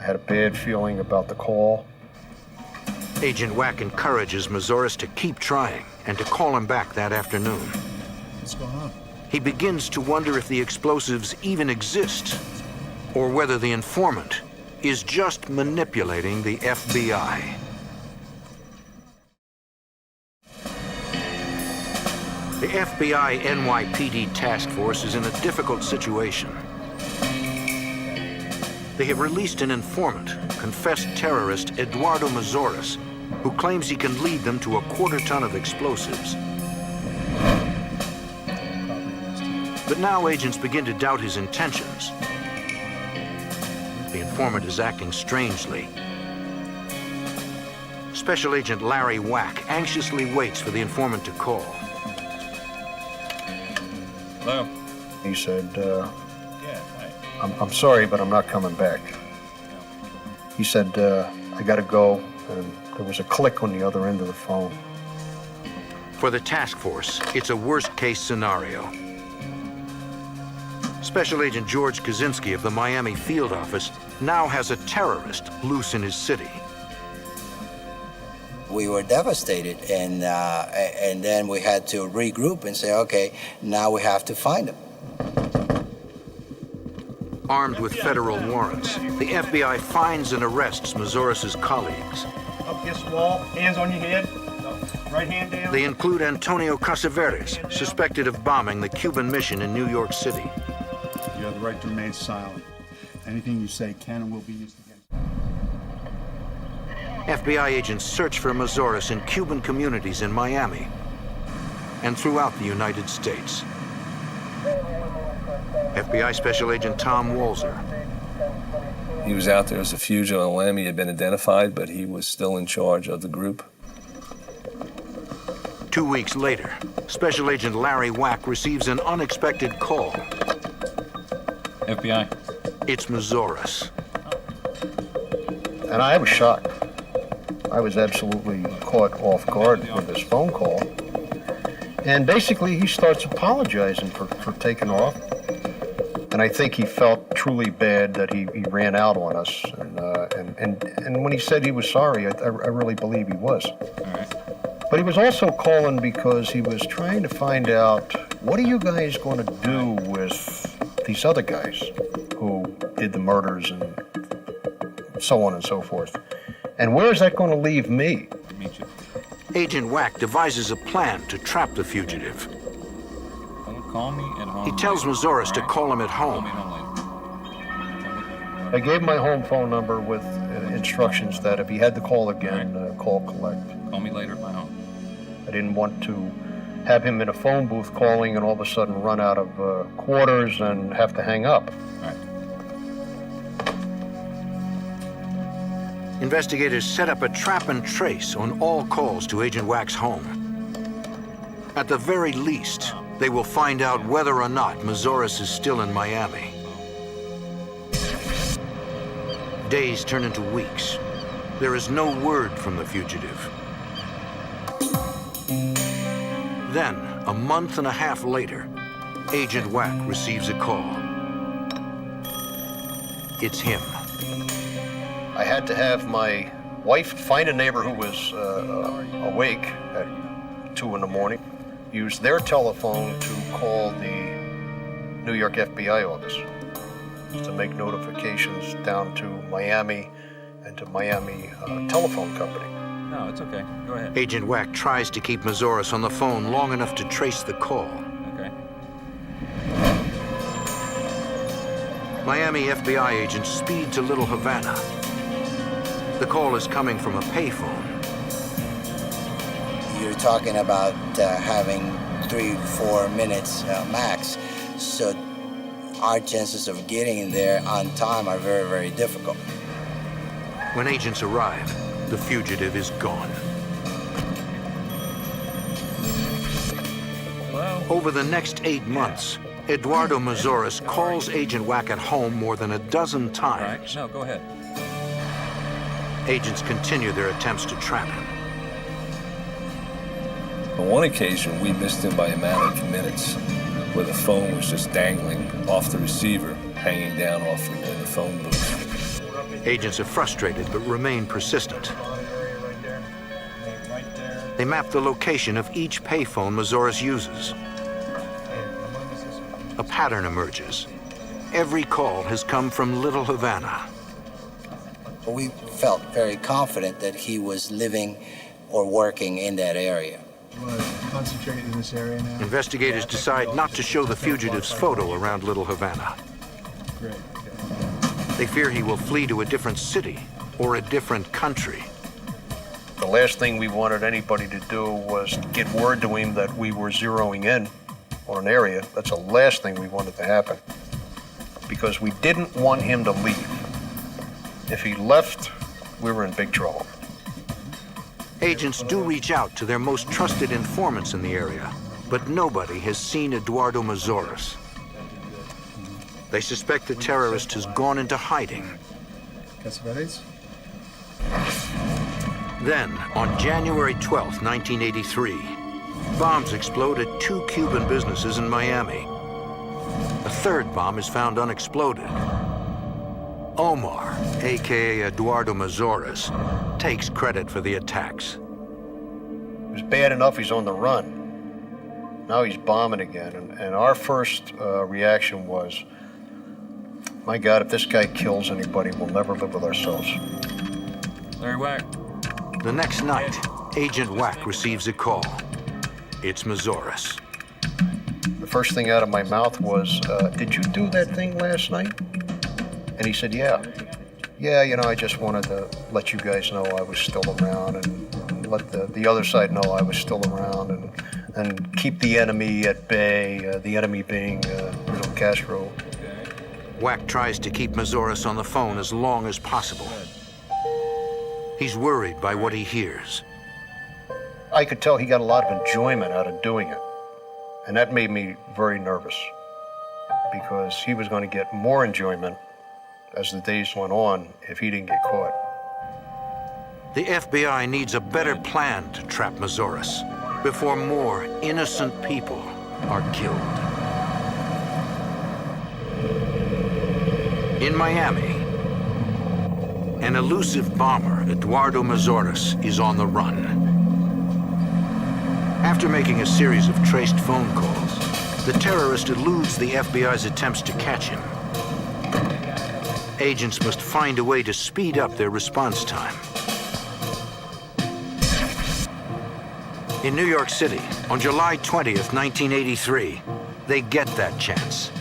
Speaker 3: I had a bad feeling about the call.
Speaker 1: Agent Wack encourages Murderous to keep trying and to call him back that afternoon.
Speaker 9: What's going on?
Speaker 1: He begins to wonder if the explosives even exist, or whether the informant is just manipulating the FBI. The FBI NYPD task force is in a difficult situation. They have released an informant, confessed terrorist Eduardo Murderous, who claims he can lead them to a 1/4 ton of explosives. But now agents begin to doubt his intentions. The informant is acting strangely. Special Agent Larry Wack anxiously waits for the informant to call.
Speaker 4: Hello?
Speaker 3: He said, I'm sorry, but I'm not coming back. He said, I gotta go, and there was a click on the other end of the phone.
Speaker 1: For the task force, it's a worst-case scenario. Special Agent George Kaczynski of the Miami field office now has a terrorist loose in his city.
Speaker 10: We were devastated, and then we had to regroup and say, okay, now we have to find him.
Speaker 1: Armed with federal warrants, the FBI finds and arrests Murderous's colleagues.
Speaker 5: Up against the wall, hands on your head, right hand down.
Speaker 1: They include Antonio Casavetes, suspected of bombing the Cuban mission in New York City.
Speaker 13: You have the right to remain silent. Anything you say can and will be used against you.
Speaker 1: FBI agents search for Murderous in Cuban communities in Miami and throughout the United States. FBI Special Agent Tom Walzer.
Speaker 11: He was out there as a fugitive on limb. He had been identified, but he was still in charge of the group.
Speaker 1: 2 weeks later, Special Agent Larry Wack receives an unexpected call.
Speaker 4: FBI.
Speaker 1: It's Murderous.
Speaker 3: And I was shocked. I was absolutely caught off guard with this phone call. And basically, he starts apologizing for taking off. And I think he felt truly bad that he ran out on us. And when he said he was sorry, I really believe he was.
Speaker 4: All right.
Speaker 3: But he was also calling because he was trying to find out, what are you guys going to do with these other guys who did the murders and so on and so forth? And where is that going to leave me?
Speaker 4: Meet you.
Speaker 1: Agent Wack devises a plan to trap the fugitive.
Speaker 4: Call me at home.
Speaker 1: He tells Mazoris to call him at home.
Speaker 3: I gave my home phone number with instructions that if he had to call again, call collect.
Speaker 4: Call me later at my home.
Speaker 3: I didn't want to have him in a phone booth calling and all of a sudden run out of quarters and have to hang up.
Speaker 4: All right.
Speaker 1: Investigators set up a trap and trace on all calls to Agent Wack's home. At the very least, they will find out whether or not Mazoris is still in Miami. Days turn into weeks. There is no word from the fugitive. Then, a month and a half later, Agent Wack receives a call. It's him.
Speaker 3: I had to have my wife find a neighbor who was awake at 2 in the morning, use their telephone to call the New York FBI office to make notifications down to Miami and to Miami Telephone Company.
Speaker 4: No, it's okay. Go ahead.
Speaker 1: Agent Wack tries to keep Mazoris on the phone long enough to trace the call.
Speaker 4: Okay.
Speaker 1: Miami FBI agents speed to Little Havana. The call is coming from a payphone.
Speaker 10: You're talking about having 3-4 minutes max, so our chances of getting there on time are very, very difficult.
Speaker 1: When agents arrive, the fugitive is gone.
Speaker 4: Hello?
Speaker 1: Over the next 8 months, Eduardo Mazoris calls Agent Wack at home more than a dozen
Speaker 4: All
Speaker 1: times.
Speaker 4: right. No, go ahead.
Speaker 1: Agents continue their attempts to trap him.
Speaker 11: On one occasion, we missed him by a matter of minutes, where the phone was just dangling off the receiver, hanging down off in the phone booth.
Speaker 1: Agents are frustrated but remain persistent. They map the location of each payphone Mazoris uses. A pattern emerges. Every call has come from Little Havana.
Speaker 10: We felt very confident that he was living or working in that area.
Speaker 13: You want to concentrate in this area now?
Speaker 1: Investigators decide not to show the fugitive's photo around Little Havana.
Speaker 13: Great.
Speaker 1: They fear he will flee to a different city or a different country.
Speaker 3: The last thing we wanted anybody to do was get word to him that we were zeroing in on an area. That's the last thing we wanted to happen, because we didn't want him to leave. If he left, we were in big trouble.
Speaker 1: Agents do reach out to their most trusted informants in the area, but nobody has seen Eduardo Mazoris. They suspect the terrorist has gone into hiding. Then, on January 12, 1983, bombs explode at 2 Cuban businesses in Miami. A third bomb is found unexploded. Omar, aka Eduardo Mazoris, takes credit for the attacks.
Speaker 3: It was bad enough he's on the run. Now he's bombing again. And our first reaction was, my God, if this guy kills anybody, we'll never live with ourselves.
Speaker 4: Larry Wack.
Speaker 1: The next night, Agent Wack receives a call. It's Mazoris.
Speaker 3: The first thing out of my mouth was, did you do that thing last night? And he said, yeah. Yeah, you know, I just wanted to let you guys know I was still around and let the other side know I was still around and keep the enemy at bay, the enemy being Castro.
Speaker 1: Wack tries to keep Mazoris on the phone as long as possible. He's worried by what he hears.
Speaker 3: I could tell he got a lot of enjoyment out of doing it. And that made me very nervous, because he was going to get more enjoyment as the days went on if he didn't get caught.
Speaker 1: The FBI needs a better plan to trap Mazoris before more innocent people are killed. In Miami, an elusive bomber, Eduardo Mazoris, is on the run. After making a series of traced phone calls, the terrorist eludes the FBI's attempts to catch him. Agents must find a way to speed up their response time. In New York City, on July 20th, 1983, they get that chance.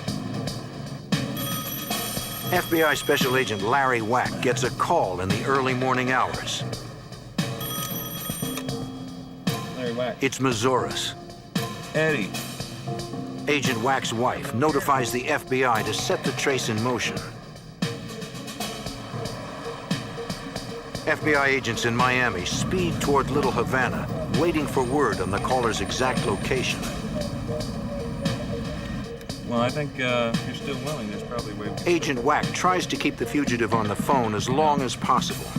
Speaker 1: FBI Special Agent Larry Wack gets a call in the early morning hours.
Speaker 4: Larry Wack.
Speaker 1: It's Murderous.
Speaker 11: Eddie.
Speaker 1: Agent Wack's wife notifies the FBI to set the trace in motion. FBI agents in Miami speed toward Little Havana, waiting for word on the caller's exact location.
Speaker 4: Well, I think if you're still willing, there's probably a way.
Speaker 1: Agent Wack tries to keep the fugitive on the phone as long as possible.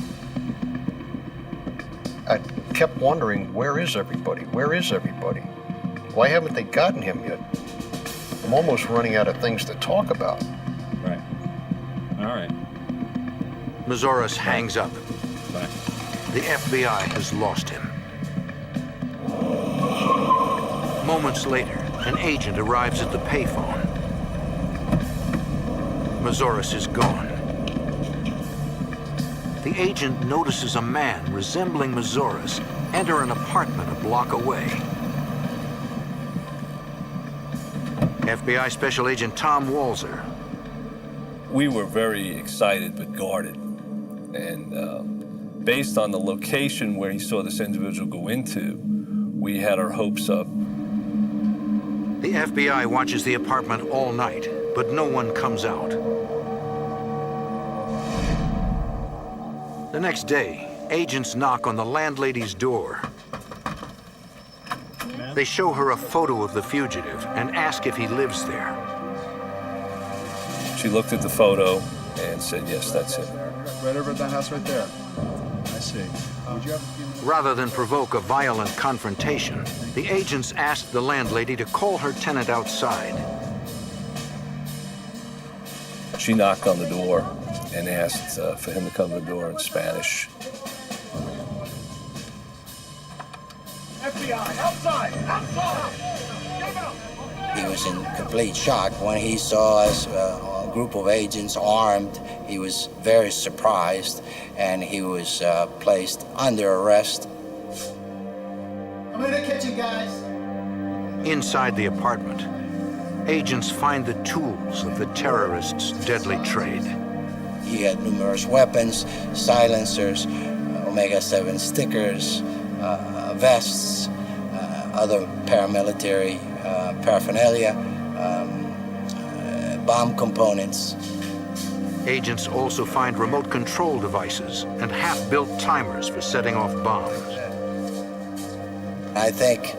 Speaker 3: I kept wondering, where is everybody? Where is everybody? Why haven't they gotten him yet? I'm almost running out of things to talk about.
Speaker 4: Right. All right.
Speaker 1: Murderous hangs up.
Speaker 4: Bye.
Speaker 1: The FBI has lost him. Moments later, an agent arrives at the payphone. Murderous is gone. The agent notices a man resembling Murderous enter an apartment a block away. FBI Special Agent Tom Walzer.
Speaker 11: We were very excited but guarded. And based on the location where he saw this individual go into, we had our hopes up.
Speaker 1: The FBI watches the apartment all night, but no one comes out. The next day, agents knock on the landlady's door. They show her a photo of the fugitive and ask if he lives there.
Speaker 11: She looked at the photo and said, yes, that's him.
Speaker 13: Right over at that house right there. I see. Would you have a few minutes?
Speaker 1: Rather than provoke a violent confrontation, the agents asked the landlady to call her tenant outside.
Speaker 11: She knocked on the door and asked for him to come to the door in Spanish.
Speaker 5: FBI, outside! Outside! Get him out!
Speaker 10: He was in complete shock when he saw us, a group of agents armed. He was very surprised, and he was placed under arrest.
Speaker 8: I'm in the kitchen, guys.
Speaker 1: Inside the apartment, agents find the tools of the terrorists' deadly trade.
Speaker 10: He had numerous weapons, silencers, Omega-7 stickers, vests, other paramilitary paraphernalia, bomb components.
Speaker 1: Agents also find remote control devices and half-built timers for setting off bombs.
Speaker 10: I think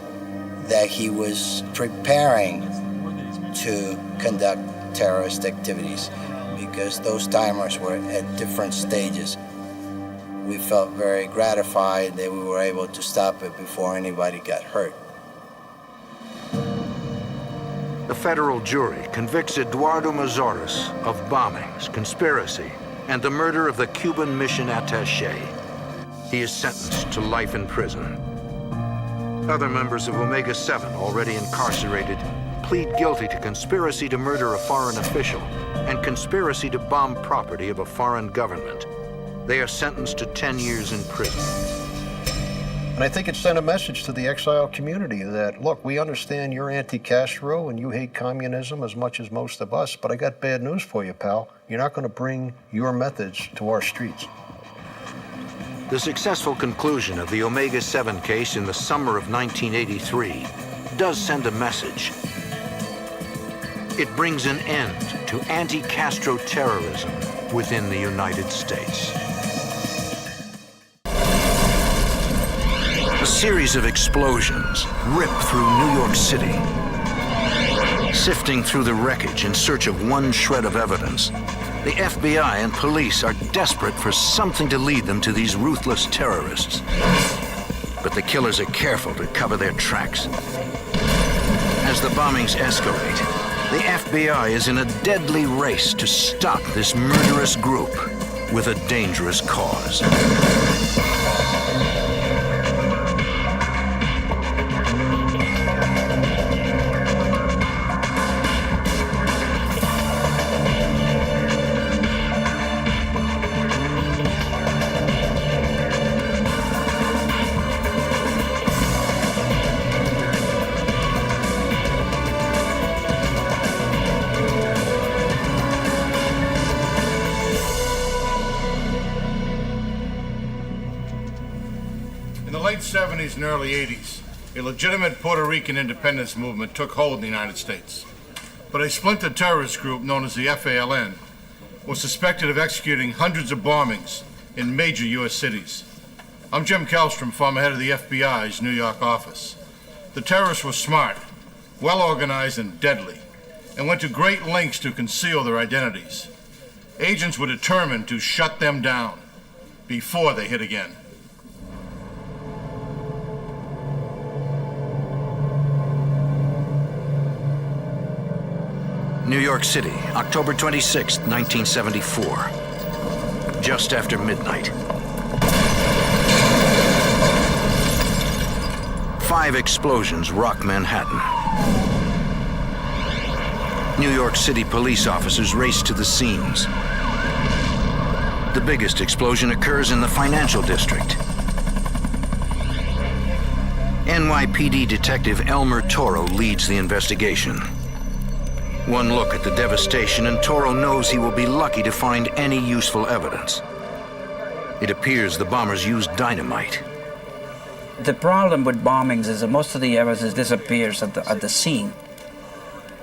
Speaker 10: that he was preparing to conduct terrorist activities because those timers were at different stages. We felt very gratified that we were able to stop it before anybody got hurt.
Speaker 1: The federal jury convicts Eduardo Murderous of bombings, conspiracy, and the murder of the Cuban mission attaché. He is sentenced to life in prison. Other members of Omega-7, already incarcerated, plead guilty to conspiracy to murder a foreign official and conspiracy to bomb property of a foreign government. They are sentenced to 10 years in prison.
Speaker 3: And I think it sent a message to the exile community that, look, we understand you're anti-Castro and you hate communism as much as most of us, but I got bad news for you, pal. You're not going to bring your methods to our streets.
Speaker 1: The successful conclusion of the Omega-7 case in the summer of 1983 does send a message. It brings an end to anti-Castro terrorism within the United States. A series of explosions rip through New York City. Sifting through the wreckage in search of one shred of evidence, the FBI and police are desperate for something to lead them to these ruthless terrorists. But the killers are careful to cover their tracks. As the bombings escalate, the FBI is in a deadly race to stop this murderous group with a dangerous cause.
Speaker 2: In the late 70s and early 80s, a legitimate Puerto Rican independence movement took hold in the United States. But a splinter terrorist group known as the FALN was suspected of executing hundreds of bombings in major U.S. cities. I'm Jim Kellstrom, former head of the FBI's New York office. The terrorists were smart, well-organized, and deadly, and went to great lengths to conceal their identities. Agents were determined to shut them down before they hit again.
Speaker 1: New York City, October 26, 1974. Just after midnight. 5 explosions rock Manhattan. New York City police officers race to the scenes. The biggest explosion occurs in the financial district. NYPD detective Elmer Toro leads the investigation. One look at the devastation and Toro knows he will be lucky to find any useful evidence. It appears the bombers used dynamite.
Speaker 14: The problem with bombings is that most of the evidence disappears at the scene.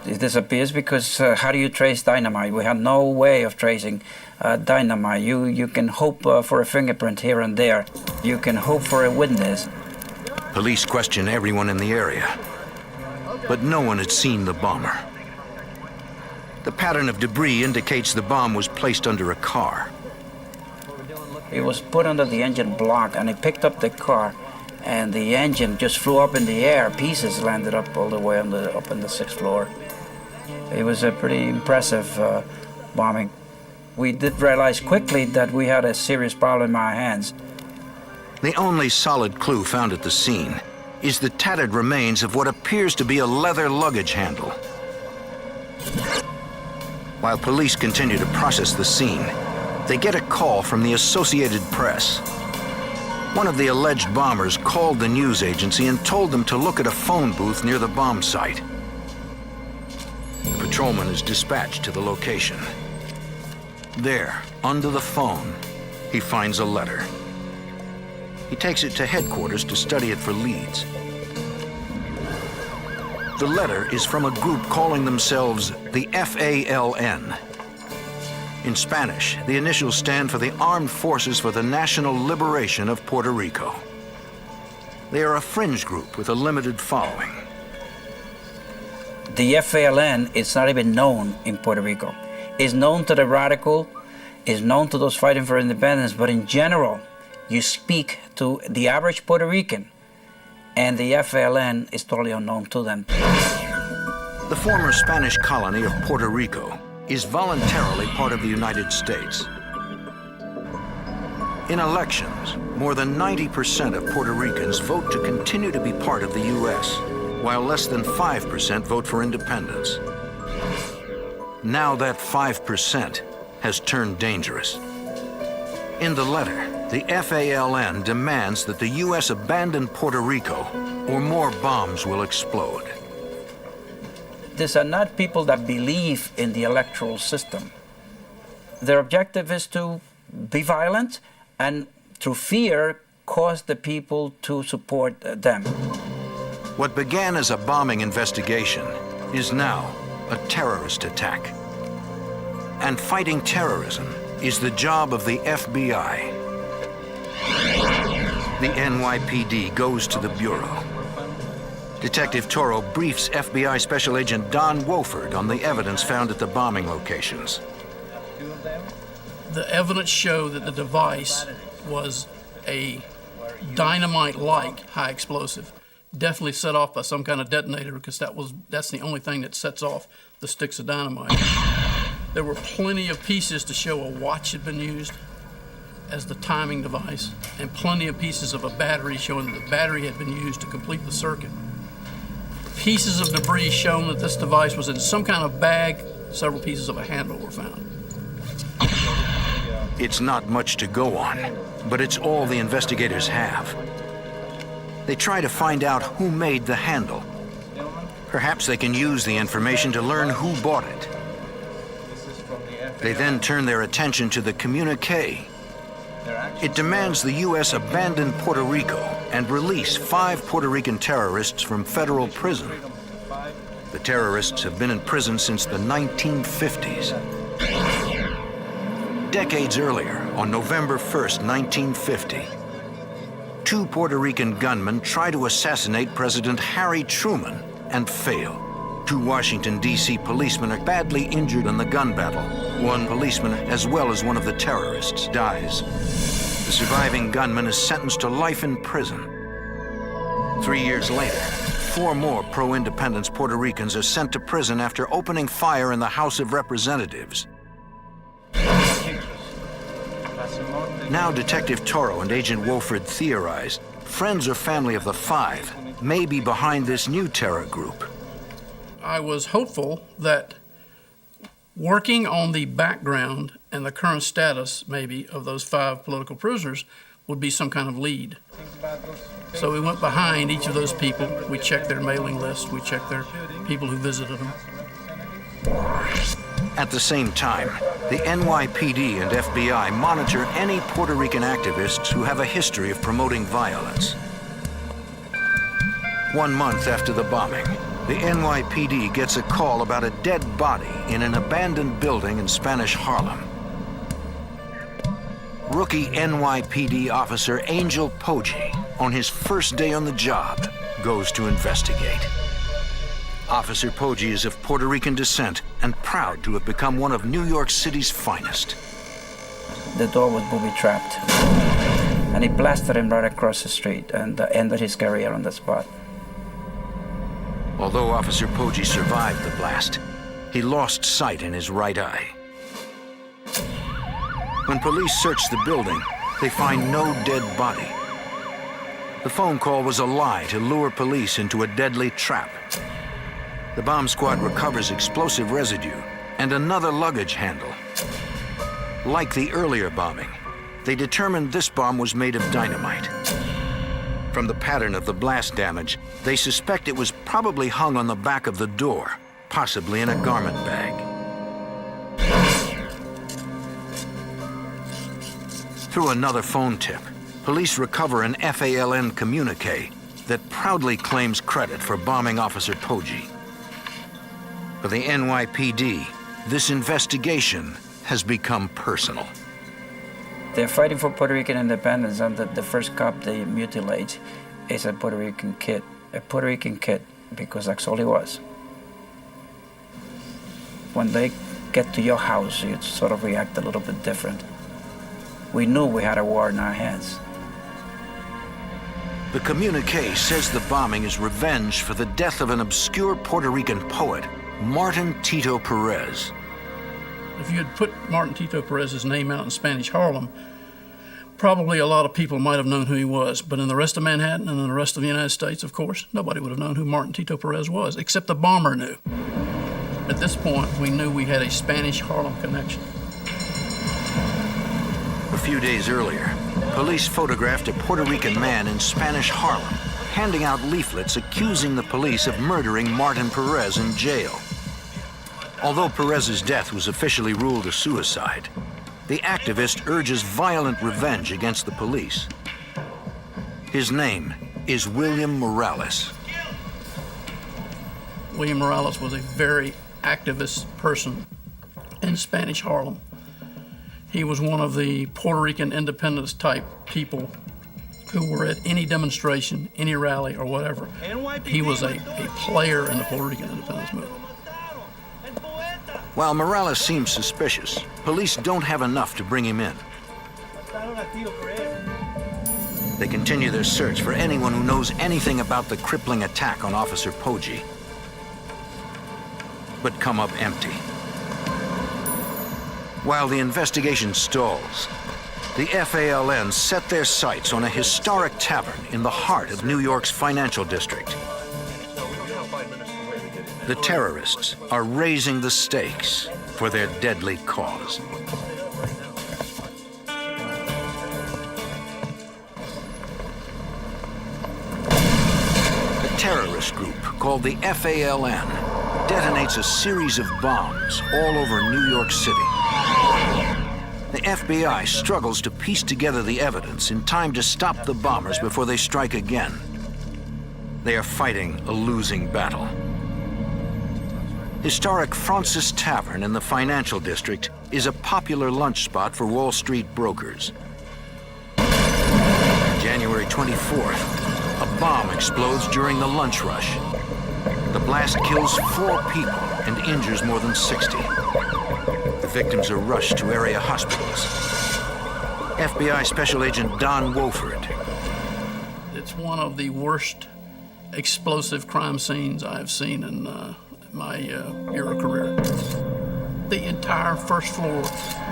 Speaker 14: It disappears because how do you trace dynamite? We had no way of tracing dynamite. You can hope for a fingerprint here and there. You can hope for a witness.
Speaker 1: Police question everyone in the area, but no one had seen the bomber. The pattern of debris indicates the bomb was placed under a car.
Speaker 14: It was put under the engine block, and it picked up the car, and the engine just flew up in the air. Pieces landed up all the way up on the 6th floor. It was a pretty impressive bombing. We did realize quickly that we had a serious problem in our hands.
Speaker 1: The only solid clue found at the scene is the tattered remains of what appears to be a leather luggage handle. While police continue to process the scene, they get a call from the Associated Press. One of the alleged bombers called the news agency and told them to look at a phone booth near the bomb site. The patrolman is dispatched to the location. There, under the phone, he finds a letter. He takes it to headquarters to study it for leads. The letter is from a group calling themselves the FALN. In Spanish, the initials stand for the Armed Forces for the National Liberation of Puerto Rico. They are a fringe group with a limited following.
Speaker 14: The FALN is not even known in Puerto Rico. It's known to the radical, it's known to those fighting for independence, but in general, you speak to the average Puerto Rican, and the FALN is totally unknown to them.
Speaker 1: The former Spanish colony of Puerto Rico is voluntarily part of the United States. In elections, more than 90% of Puerto Ricans vote to continue to be part of the U.S., while less than 5% vote for independence. Now that 5% has turned dangerous. In the letter, the FALN demands that the U.S. abandon Puerto Rico, or more bombs will explode.
Speaker 14: These are not people that believe in the electoral system. Their objective is to be violent and, through fear, cause the people to support them.
Speaker 1: What began as a bombing investigation is now a terrorist attack. And fighting terrorism is the job of the FBI. The NYPD goes to the Bureau. Detective Toro briefs FBI Special Agent Don Wofford on the evidence found at the bombing locations.
Speaker 15: The evidence showed that the device was a dynamite-like high explosive, definitely set off by some kind of detonator, because that's the only thing that sets off the sticks of dynamite. There were plenty of pieces to show a watch had been used as the timing device, and plenty of pieces of a battery showing that the battery had been used to complete the circuit. Pieces of debris showing that this device was in some kind of bag. Several pieces of a handle were found.
Speaker 1: It's not much to go on, but it's all the investigators have. They try to find out who made the handle. Perhaps they can use the information to learn who bought it. They then turn their attention to the communique It demands the U.S. abandon Puerto Rico and release 5 Puerto Rican terrorists from federal prison. The terrorists have been in prison since the 1950s. Decades earlier, on November 1st, 1950, 2 Puerto Rican gunmen try to assassinate President Harry Truman and fail. 2 Washington, D.C. policemen are badly injured in the gun battle. 1 policeman, as well as one of the terrorists, dies. The surviving gunman is sentenced to life in prison. 3 years later, 4 more pro-independence Puerto Ricans are sent to prison after opening fire in the House of Representatives. Now Detective Toro and Agent Wolford theorize friends or family of the 5 may be behind this new terror group.
Speaker 15: I was hopeful that working on the background and the current status, maybe, of those 5 political prisoners would be some kind of lead. So we went behind each of those people. We checked their mailing list. We checked their people who visited them.
Speaker 1: At the same time, the NYPD and FBI monitor any Puerto Rican activists who have a history of promoting violence. 1 month after the bombing, the NYPD gets a call about a dead body in an abandoned building in Spanish Harlem. Rookie NYPD officer Angel Poggi, on his first day on the job, goes to investigate. Officer Poggi is of Puerto Rican descent and proud to have become one of New York City's finest.
Speaker 14: The door was booby-trapped, and he blasted him right across the street and ended his career on the spot.
Speaker 1: Although Officer Poggi survived the blast, he lost sight in his right eye. When police search the building, they find no dead body. The phone call was a lie to lure police into a deadly trap. The bomb squad recovers explosive residue and another luggage handle. Like the earlier bombing, they determined this bomb was made of dynamite. From the pattern of the blast damage, they suspect it was probably hung on the back of the door, possibly in a garment bag. Through another phone tip, police recover an FALN communique that proudly claims credit for bombing Officer Poggi. For the NYPD, this investigation has become personal.
Speaker 14: They're fighting for Puerto Rican independence, and the first cop they mutilate is a Puerto Rican kid. A Puerto Rican kid, because that's all he was. When they get to your house, you sort of react a little bit different. We knew we had a war in our hands.
Speaker 1: The communique says the bombing is revenge for the death of an obscure Puerto Rican poet, Martin Tito Perez.
Speaker 15: If you had put Martin Tito Perez's name out in Spanish Harlem, probably a lot of people might have known who he was. But in the rest of Manhattan and in the rest of the United States, of course, nobody would have known who Martin Tito Perez was, except the bomber knew. At this point, we knew we had a Spanish Harlem connection.
Speaker 1: A few days earlier, police photographed a Puerto Rican man in Spanish Harlem, handing out leaflets accusing the police of murdering Martin Perez in jail. Although Perez's death was officially ruled a suicide, the activist urges violent revenge against the police. His name is William Morales.
Speaker 15: William Morales was a very activist person in Spanish Harlem. He was one of the Puerto Rican independence type people who were at any demonstration, any rally, or whatever. He was a player in the Puerto Rican independence movement.
Speaker 1: While Morales seems suspicious, police don't have enough to bring him in. They continue their search for anyone who knows anything about the crippling attack on Officer Poggi, but come up empty. While the investigation stalls, the FALN set their sights on a historic tavern in the heart of New York's financial district. The terrorists are raising the stakes for their deadly cause. A terrorist group called the FALN detonates a series of bombs all over New York City. The FBI struggles to piece together the evidence in time to stop the bombers before they strike again. They are fighting a losing battle. Historic Francis Tavern in the financial district is a popular lunch spot for Wall Street brokers. January 24th, a bomb explodes during the lunch rush. The blast kills 4 people and injures more than 60. The victims are rushed to area hospitals. FBI Special Agent Don Wofford.
Speaker 15: It's one of the worst explosive crime scenes I've seen in my era career. The entire first floor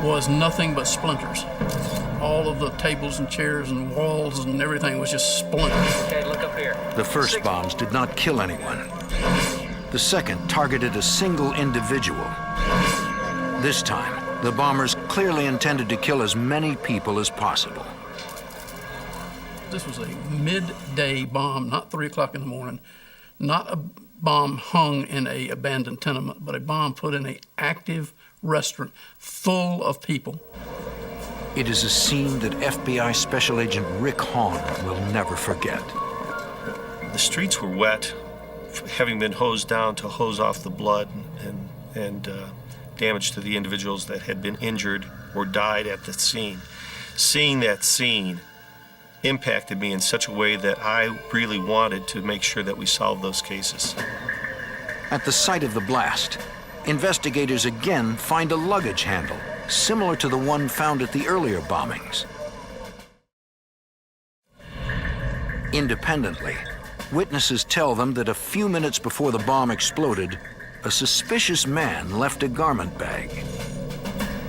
Speaker 15: was nothing but splinters. All of the tables and chairs and walls and everything was just splinters.
Speaker 14: Okay, look up here.
Speaker 1: The first bombs did not kill anyone. The second targeted a single individual. This time, the bombers clearly intended to kill as many people as possible.
Speaker 15: This was a midday bomb, not 3 o'clock in the morning, not a bomb hung in an abandoned tenement, but a bomb put in an active restaurant full of people.
Speaker 1: It is a scene that FBI Special Agent Rick Hahn will never forget.
Speaker 16: The streets were wet, having been hosed down to hose off the blood and damage to the individuals that had been injured or died at the scene. Seeing that scene impacted me in such a way that I really wanted to make sure that we solved those cases.
Speaker 1: At the site of the blast, investigators again find a luggage handle similar to the one found at the earlier bombings. Independently, witnesses tell them that a few minutes before the bomb exploded, a suspicious man left a garment bag.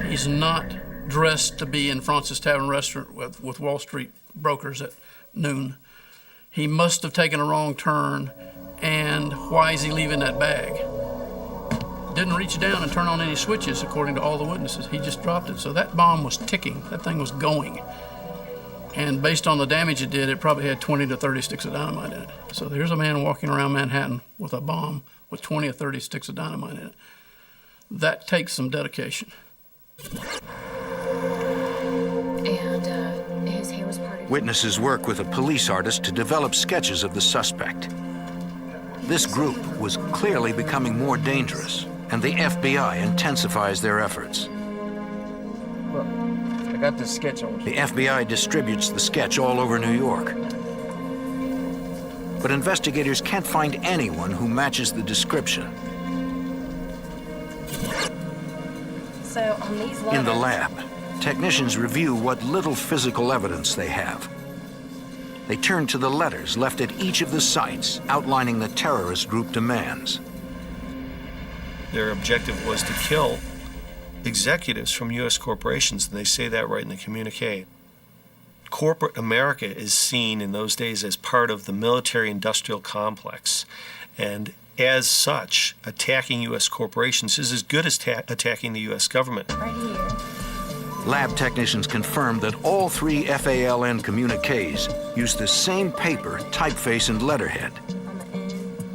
Speaker 15: He's not dressed to be in Francis Tavern Restaurant with Wall Street brokers at noon. He must have taken a wrong turn, and why is he leaving that bag? Didn't reach down and turn on any switches, according to all the witnesses. He just dropped it. So that bomb was ticking. That thing was going. And based on the damage it did, it probably had 20 to 30 sticks of dynamite in it. So there's a man walking around Manhattan with a bomb with 20 or 30 sticks of dynamite in it. That takes some dedication.
Speaker 12: And his hair was parted.
Speaker 1: Witnesses work with a police artist to develop sketches of the suspect. This group was clearly becoming more dangerous, and the FBI intensifies their efforts.
Speaker 8: Look, I got this sketch on.
Speaker 1: The FBI distributes the sketch all over New York. But investigators can't find anyone who matches the description.
Speaker 12: So on these letters,
Speaker 1: In the lab, technicians review what little physical evidence they have. They turn to the letters left at each of the sites outlining the terrorist group demands.
Speaker 16: Their objective was to kill executives from U.S. corporations, and they say that right in the communique. Corporate America is seen in those days as part of the military-industrial complex, and as such, attacking U.S. corporations is as good as attacking the U.S. government.
Speaker 12: right here.
Speaker 1: Lab technicians confirmed that all 3 FALN communiques use the same paper, typeface, and letterhead.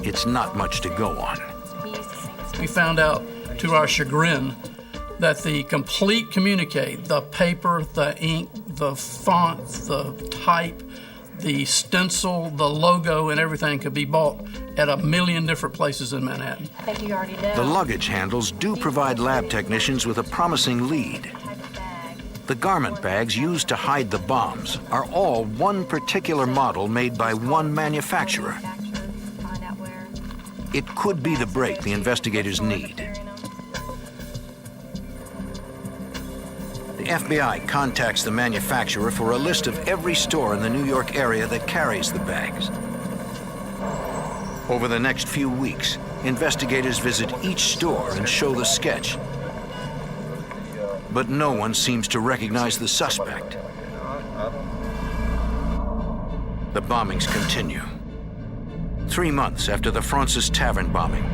Speaker 1: It's not much to go on.
Speaker 15: We found out, to our chagrin, that the complete communique, the paper, the ink, the font, the type, the stencil, the logo, and everything could be bought at 1 million different places in Manhattan.
Speaker 12: I think you already know.
Speaker 1: The luggage handles do provide lab technicians with a promising lead. The garment bags used to hide the bombs are all one particular model made by one manufacturer. It could be the break the investigators need. The FBI contacts the manufacturer for a list of every store in the New York area that carries the bags. Over the next few weeks, investigators visit each store and show the sketch. But no one seems to recognize the suspect. The bombings continue. 3 months after the Francis Tavern bombing,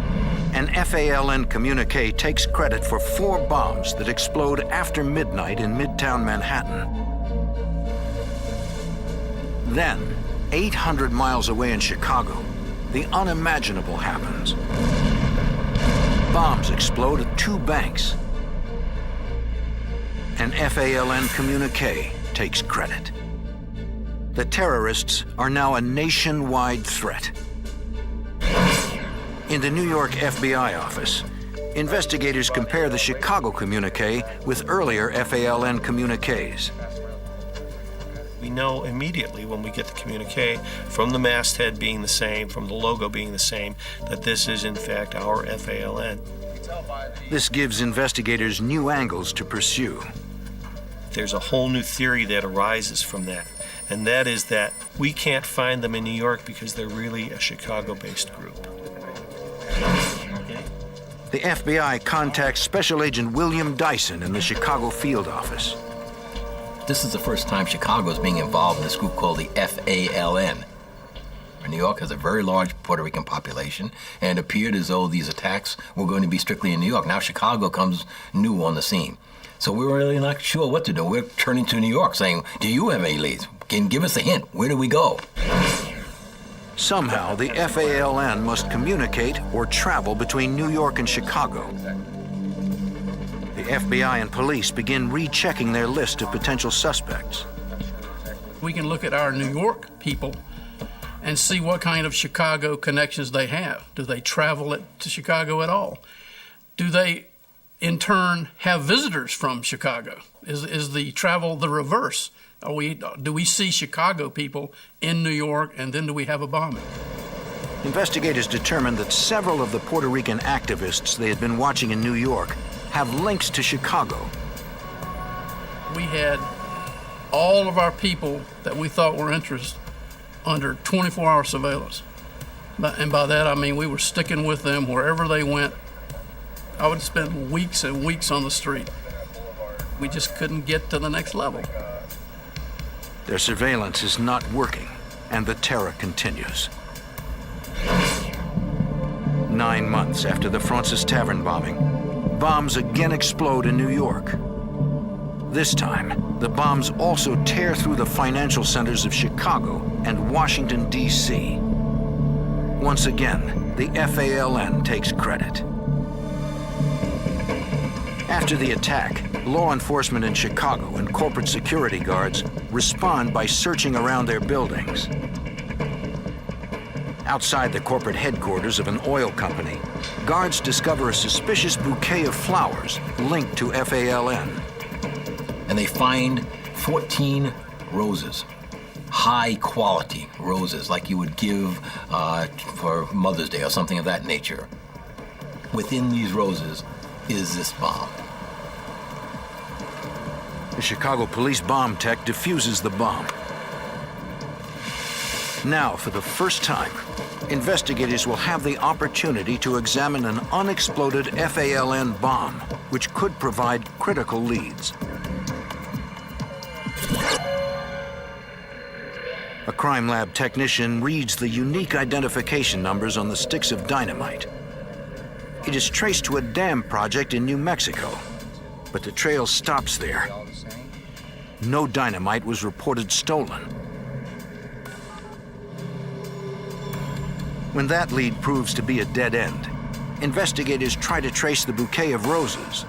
Speaker 1: an FALN communique takes credit for 4 bombs that explode after midnight in Midtown Manhattan. Then, 800 miles away in Chicago, the unimaginable happens. Bombs explode at 2 banks. an FALN communique takes credit. The terrorists are now a nationwide threat. In the New York FBI office, investigators compare the Chicago communique with earlier FALN communiques.
Speaker 16: We know immediately when we get the communique, from the masthead being the same, from the logo being the same, that this is in fact our FALN.
Speaker 1: This gives investigators new angles to pursue.
Speaker 16: There's a whole new theory that arises from that, and that is that we can't find them in New York because they're really a Chicago-based group.
Speaker 1: The FBI contacts Special Agent William Dyson in the Chicago field office.
Speaker 17: This is the first time Chicago is being involved in this group called the FALN. New York has a very large Puerto Rican population, and it appeared as though these attacks were going to be strictly in New York. Now Chicago comes new on the scene. So we were really not sure what to do. We're turning to New York saying, do you have any leads? Can you give us a hint? Where do we go?
Speaker 1: Somehow, the FALN must communicate or travel between New York and Chicago. The FBI and police begin rechecking their list of potential suspects.
Speaker 15: We can look at our New York people and see what kind of Chicago connections they have. Do they travel to Chicago at all? Do they, in turn, have visitors from Chicago? Is the travel the reverse? Do we see Chicago people in New York, and then do we have a bombing?
Speaker 1: Investigators determined that several of the Puerto Rican activists they had been watching in New York have links to Chicago.
Speaker 15: We had all of our people that we thought were interested under 24-hour surveillance. And by that, I mean we were sticking with them wherever they went. I would spend weeks and weeks on the street. We just couldn't get to the next level.
Speaker 1: Their surveillance is not working, and the terror continues. 9 months after the Francis Tavern bombing, bombs again explode in New York. This time, the bombs also tear through the financial centers of Chicago and Washington, D.C. Once again, the FALN takes credit. After the attack, law enforcement in Chicago and corporate security guards respond by searching around their buildings. Outside the corporate headquarters of an oil company, guards discover a suspicious bouquet of flowers linked to FALN.
Speaker 17: And they find 14 roses, high quality roses, like you would give for Mother's Day or something of that nature. Within these roses is this bomb.
Speaker 1: The Chicago police bomb tech defuses the bomb. Now, for the first time, investigators will have the opportunity to examine an unexploded FALN bomb, which could provide critical leads. A crime lab technician reads the unique identification numbers on the sticks of dynamite. It is traced to a dam project in New Mexico, but the trail stops there. No dynamite was reported stolen. When that lead proves to be a dead end, investigators try to trace the bouquet of roses.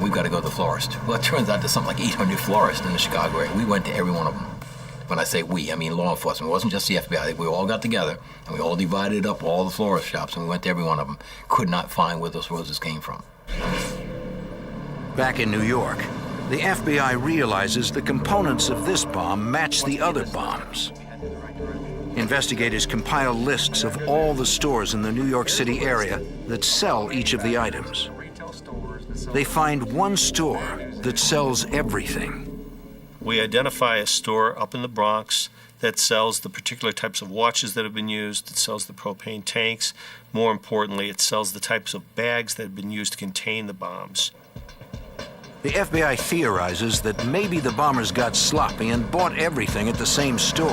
Speaker 17: We've got to go to the florist. Well, it turns out there's something like 800 florists in the Chicago area. We went to every one of them. When I say we, I mean law enforcement. It wasn't just the FBI. We all got together, and we all divided up all the florist shops, and we went to every one of them. Could not find where those roses came from.
Speaker 1: Back in New York, the FBI realizes the components of this bomb match the other bombs. Investigators compile lists of all the stores in the New York City area that sell each of the items. They find one store that sells everything.
Speaker 16: We identify a store up in the Bronx that sells the particular types of watches that have been used, it sells the propane tanks. More importantly, it sells the types of bags that have been used to contain the bombs.
Speaker 1: The FBI theorizes that maybe the bombers got sloppy and bought everything at the same store.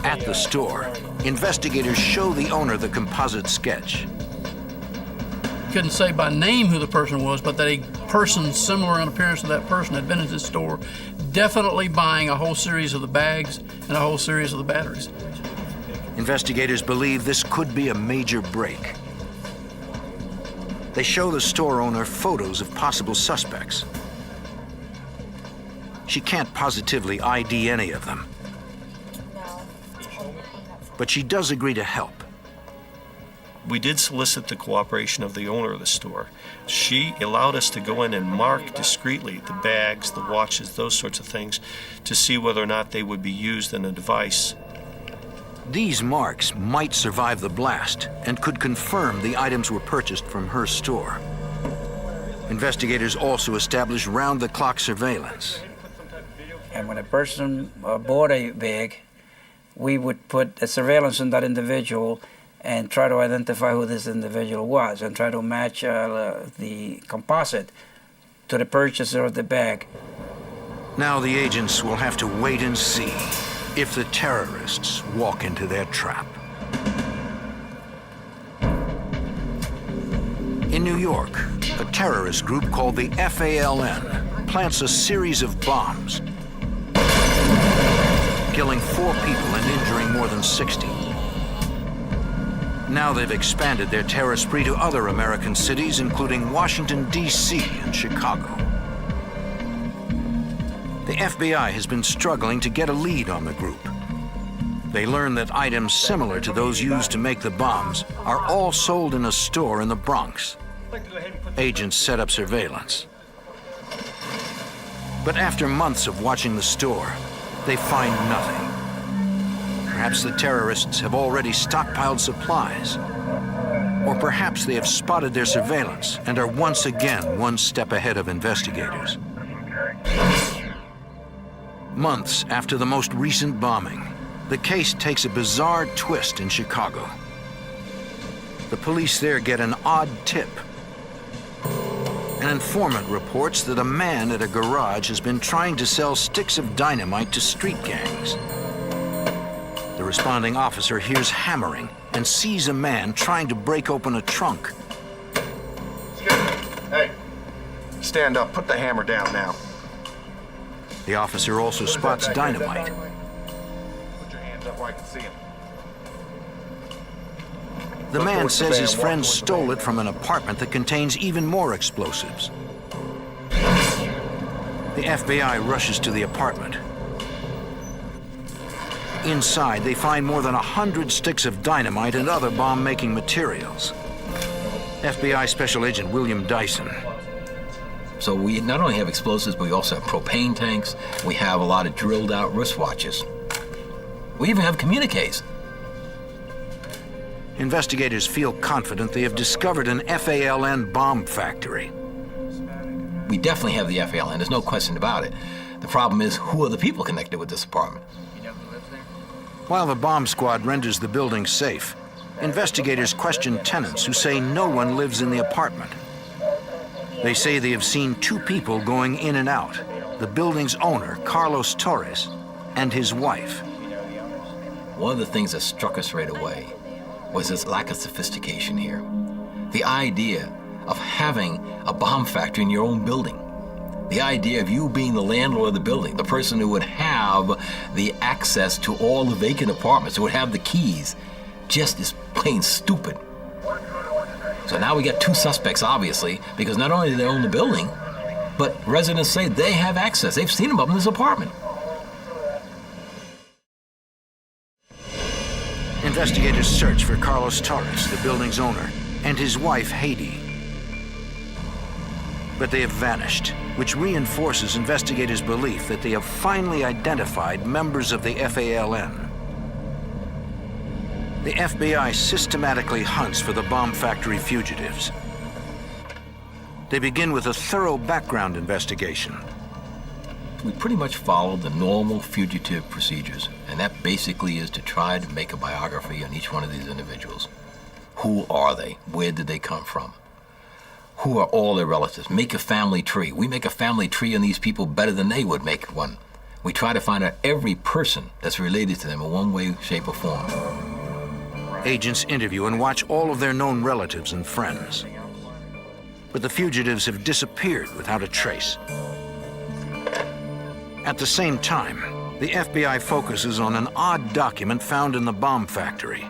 Speaker 1: At the store, investigators show the owner the composite sketch.
Speaker 15: Couldn't say by name who the person was, but that a person similar in appearance to that person had been at his store, definitely buying a whole series of the bags and a whole series of the batteries.
Speaker 1: Investigators believe this could be a major break. They show the store owner photos of possible suspects. She can't positively ID any of them. But she does agree to help.
Speaker 16: We did solicit the cooperation of the owner of the store. She allowed us to go in and mark discreetly the bags, the watches, those sorts of things, to see whether or not they would be used in a device.
Speaker 1: These marks might survive the blast and could confirm the items were purchased from her store. Investigators also established round-the-clock surveillance.
Speaker 14: And when a person bought a bag, we would put a surveillance on that individual and try to identify who this individual was and try to match the composite to the purchaser of the bag.
Speaker 1: Now the agents will have to wait and see if the terrorists walk into their trap. In New York, a terrorist group called the FALN plants a series of bombs, killing 4 people and injuring more than 60. Now they've expanded their terror spree to other American cities, including Washington, D.C. and Chicago. The FBI has been struggling to get a lead on the group. They learn that items similar to those used to make the bombs are all sold in a store in the Bronx. Agents set up surveillance. But after months of watching the store, they find nothing. Perhaps the terrorists have already stockpiled supplies. Or perhaps they have spotted their surveillance and are once again one step ahead of investigators. Months after the most recent bombing, the case takes a bizarre twist in Chicago. The police there get an odd tip. An informant reports that a man at a garage has been trying to sell sticks of dynamite to street gangs. The responding officer hears hammering and sees a man trying to break open a trunk.
Speaker 18: Hey, stand up, put the hammer down now.
Speaker 1: The officer also spots dynamite.
Speaker 18: Put your hands up where I can see him.
Speaker 1: The man says his friend stole it from an apartment that contains even more explosives. The FBI rushes to the apartment. Inside, they find more than 100 sticks of dynamite and other bomb-making materials. FBI Special Agent William Dyson.
Speaker 17: So we not only have explosives, but we also have propane tanks. We have a lot of drilled-out wristwatches. We even have communiques.
Speaker 1: Investigators feel confident they have discovered an FALN bomb factory.
Speaker 17: We definitely have the FALN, there's no question about it. The problem is, who are the people connected with this apartment?
Speaker 1: While the bomb squad renders the building safe, investigators question tenants who say no one lives in the apartment. They say they have seen 2 people going in and out, the building's owner, Carlos Torres, and his wife.
Speaker 17: One of the things that struck us right away was this lack of sophistication here. The idea of having a bomb factory in your own building. The idea of you being the landlord of the building, the person who would have the access to all the vacant apartments, who would have the keys, just is plain stupid. So now we got 2 suspects, obviously, because not only do they own the building, but residents say they have access. They've seen him up in this apartment.
Speaker 1: Investigators search for Carlos Torres, the building's owner, and his wife, Haiti. But they have vanished, which reinforces investigators' belief that they have finally identified members of the FALN. The FBI systematically hunts for the bomb factory fugitives. They begin with a thorough background investigation.
Speaker 17: We pretty much followed the normal fugitive procedures, and that basically is to try to make a biography on each one of these individuals. Who are they? Where did they come from? Who are all their relatives? Make a family tree. We make a family tree on these people better than they would make one. We try to find out every person that's related to them in one way, shape, or form.
Speaker 1: Agents interview and watch all of their known relatives and friends. But the fugitives have disappeared without a trace. At the same time, the FBI focuses on an odd document found in the bomb factory.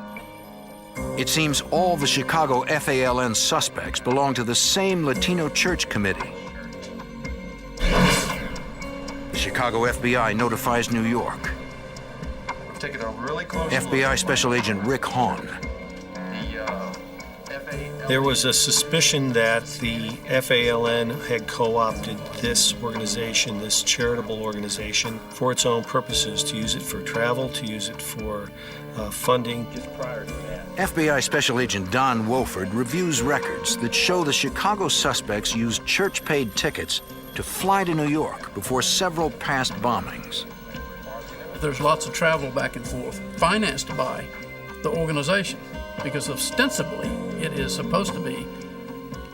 Speaker 1: It seems all the Chicago FALN suspects belong to the same Latino church committee. The Chicago FBI notifies New York.
Speaker 18: Take it a really close
Speaker 1: FBI Special Agent Rick Hahn.
Speaker 16: There was a suspicion that the FALN had co-opted this organization, this charitable organization, for its own purposes, to use it for travel, to use it for funding.
Speaker 1: FBI Special Agent Don Wolford reviews records that show the Chicago suspects used church-paid tickets to fly to New York before several past bombings.
Speaker 15: There's lots of travel back and forth, financed by the organization, because ostensibly it is supposed to be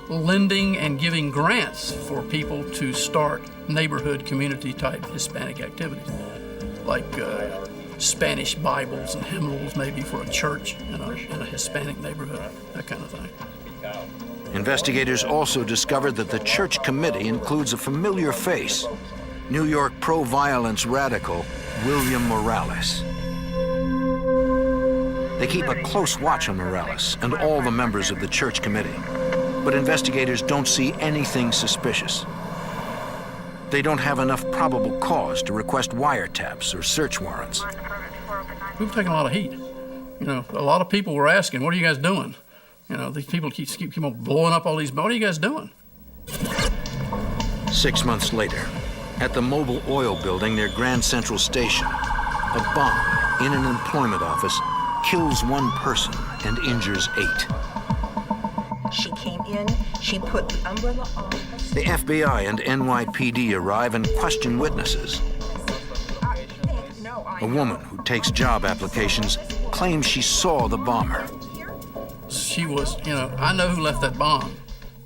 Speaker 15: lending and giving grants for people to start neighborhood community-type Hispanic activities, like Spanish Bibles and hymnals maybe for a church in a Hispanic neighborhood, that kind of thing.
Speaker 1: Investigators also discovered that the church committee includes a familiar face, New York pro-violence radical William Morales. They keep a close watch on Morales and all the members of the church committee, but investigators don't see anything suspicious. They don't have enough probable cause to request wiretaps or search warrants.
Speaker 15: We've taken a lot of heat. You know, a lot of people were asking, what are you guys doing? You know, these people keep on blowing up all these, what are you guys doing?
Speaker 1: 6 months later, at the Mobile Oil Building near Grand Central Station, a bomb in an employment office kills one person and injures 8.
Speaker 19: She came in, she put the umbrella on.
Speaker 1: The FBI and NYPD arrive and question witnesses. A woman who takes job applications claims she saw the bomber.
Speaker 15: She was, you know, I know who left that bomb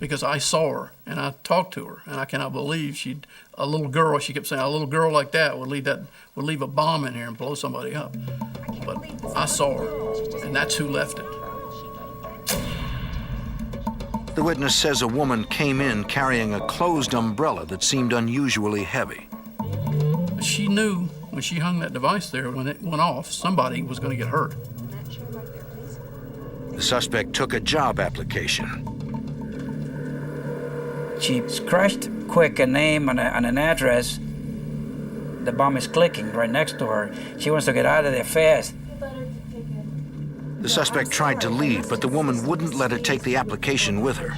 Speaker 15: because I saw her and I talked to her, and I cannot believe a little girl, she kept saying, a little girl like that would leave a bomb in here and blow somebody up. But I saw her, and that's who left it.
Speaker 1: The witness says a woman came in carrying a closed umbrella that seemed unusually heavy.
Speaker 15: She knew when she hung that device there, when it went off, somebody was going to get hurt.
Speaker 1: The suspect took a job application.
Speaker 14: She scratched quick a name and an address. The bomb is clicking right next to her. She wants to get out of there fast.
Speaker 1: The suspect tried to leave, but the woman wouldn't let her take the application with her.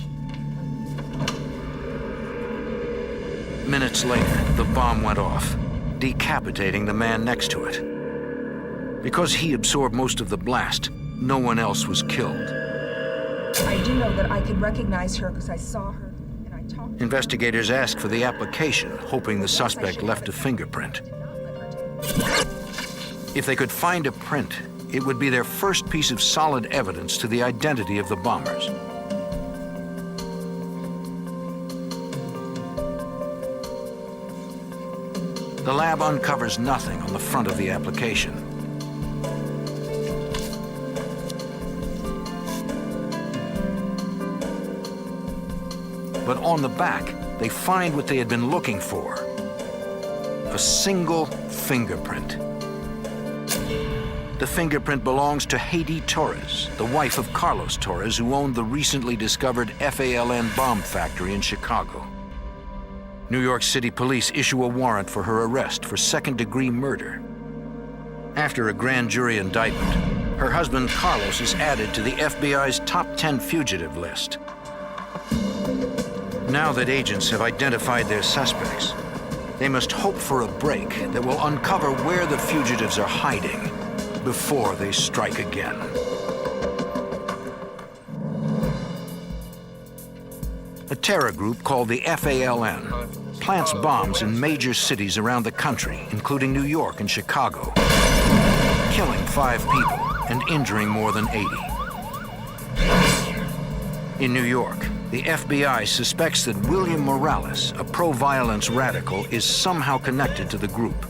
Speaker 1: Minutes later, the bomb went off, decapitating the man next to it. Because he absorbed most of the blast, no one else was killed.
Speaker 19: I do know that I could recognize her because I saw her and I talked to her.
Speaker 1: Investigators asked for the application, hoping the suspect left a fingerprint. If they could find a print, it would be their first piece of solid evidence to the identity of the bombers. The lab uncovers nothing on the front of the application. But on the back, they find what they had been looking for: a single fingerprint. The fingerprint belongs to Haiti Torres, the wife of Carlos Torres, who owned the recently discovered FALN bomb factory in Chicago. New York City police issue a warrant for her arrest for second-degree murder. After a grand jury indictment, her husband Carlos is added to the FBI's top 10 fugitive list. Now that agents have identified their suspects, they must hope for a break that will uncover where the fugitives are hiding before they strike again. A terror group called the FALN plants bombs in major cities around the country, including New York and Chicago, killing 5 people and injuring more than 80. In New York, the FBI suspects that William Morales, a pro-violence radical, is somehow connected to the group.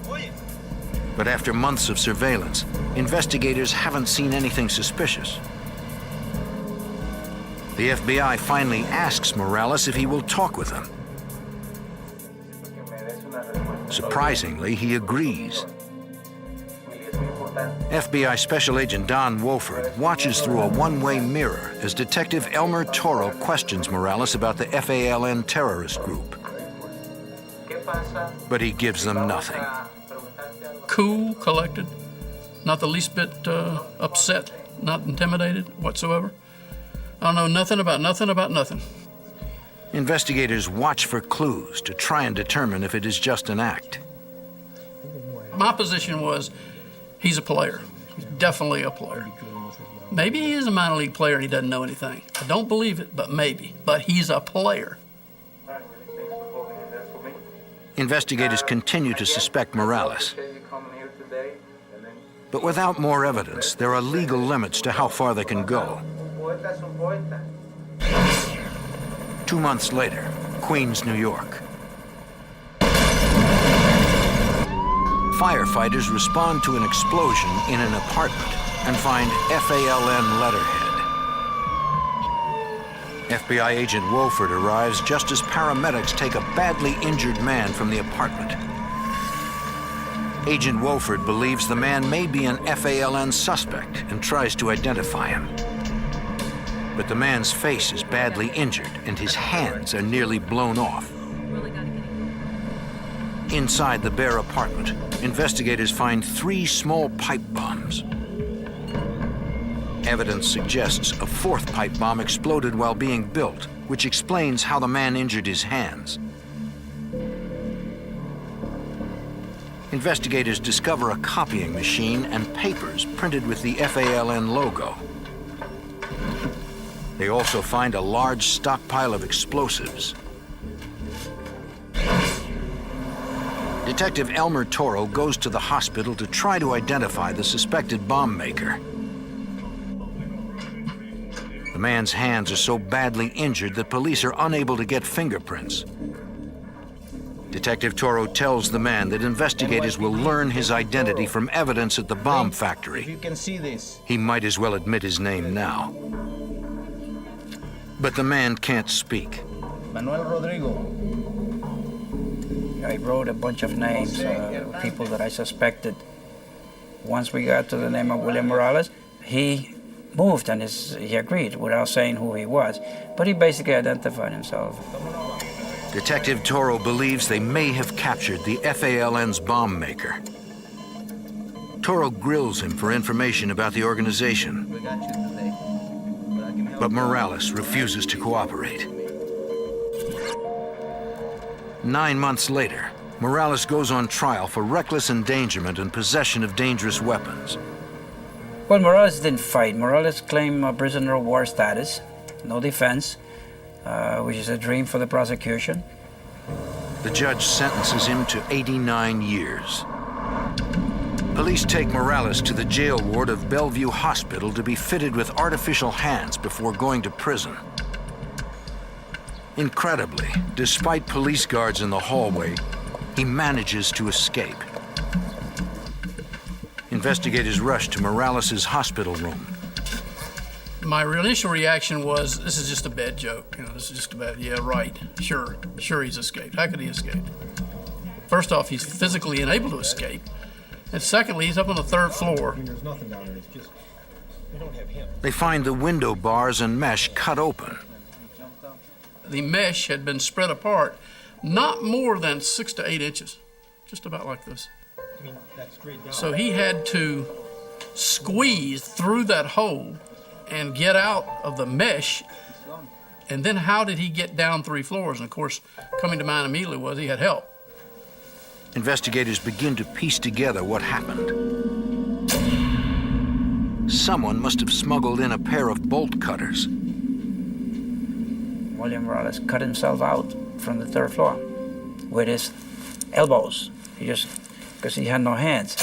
Speaker 1: But after months of surveillance, investigators haven't seen anything suspicious. The FBI finally asks Morales if he will talk with them. Surprisingly, he agrees. FBI Special Agent Don Wolford watches through a one-way mirror as Detective Elmer Toro questions Morales about the FALN terrorist group. But he gives them nothing.
Speaker 15: Cool, collected, not the least bit upset, not intimidated whatsoever. I don't know nothing about nothing.
Speaker 1: Investigators watch for clues to try and determine if it is just an act.
Speaker 15: My position was, he's a player. He's definitely a player. Maybe he is a minor league player and he doesn't know anything. I don't believe it, but maybe. But he's a player.
Speaker 1: Investigators continue to suspect Morales. But without more evidence, there are legal limits to how far they can go. 2 months later, Queens, New York. Firefighters respond to an explosion in an apartment and find FALN letterhead. FBI agent Wolford arrives just as paramedics take a badly injured man from the apartment. Agent Wolford believes the man may be an FALN suspect and tries to identify him. But the man's face is badly injured and his hands are nearly blown off. Inside the bare apartment, investigators find 3 small pipe bombs. Evidence suggests a 4th pipe bomb exploded while being built, which explains how the man injured his hands. Investigators discover a copying machine and papers printed with the FALN logo. They also find a large stockpile of explosives. Detective Elmer Toro goes to the hospital to try to identify the suspected bomb maker. The man's hands are so badly injured that police are unable to get fingerprints. Detective Toro tells the man that investigators will learn his identity from evidence at the bomb factory.
Speaker 8: You can see this.
Speaker 1: He might as well admit his name now. But the man can't speak.
Speaker 8: Manuel Rodrigo.
Speaker 14: I wrote a bunch of names, people that I suspected. Once we got to the name of William Morales, he moved and he agreed without saying who he was. But he basically identified himself.
Speaker 1: Detective Toro believes they may have captured the FALN's bomb maker. Toro grills him for information about the organization. But Morales refuses to cooperate. 9 months later, Morales goes on trial for reckless endangerment and possession of dangerous weapons.
Speaker 14: Well, Morales didn't fight. Morales claimed a prisoner of war status, no defense, which is a dream for the prosecution.
Speaker 1: The judge sentences him to 89 years. Police take Morales to the jail ward of Bellevue Hospital to be fitted with artificial hands before going to prison. Incredibly, despite police guards in the hallway, he manages to escape. Investigators rush to Morales' hospital room.
Speaker 15: My initial reaction was, this is just a bad joke. This is just a bad, yeah, right, sure he's escaped. How could he escape? First off, he's physically unable to escape. And secondly, he's up on the 3rd floor.
Speaker 8: There's nothing down there, it's just, we don't have him.
Speaker 1: They find the window bars and mesh cut open.
Speaker 15: The mesh had been spread apart, not more than 6 to 8 inches, just about like this.
Speaker 8: I mean, that's straight down.
Speaker 15: So he had to squeeze through that hole and get out of the mesh. And then how did he get down 3 floors? And of course, coming to mind immediately was he had help.
Speaker 1: Investigators begin to piece together what happened. Someone must have smuggled in a pair of bolt cutters.
Speaker 14: William Morales cut himself out from the 3rd floor with his elbows. Because he had no hands.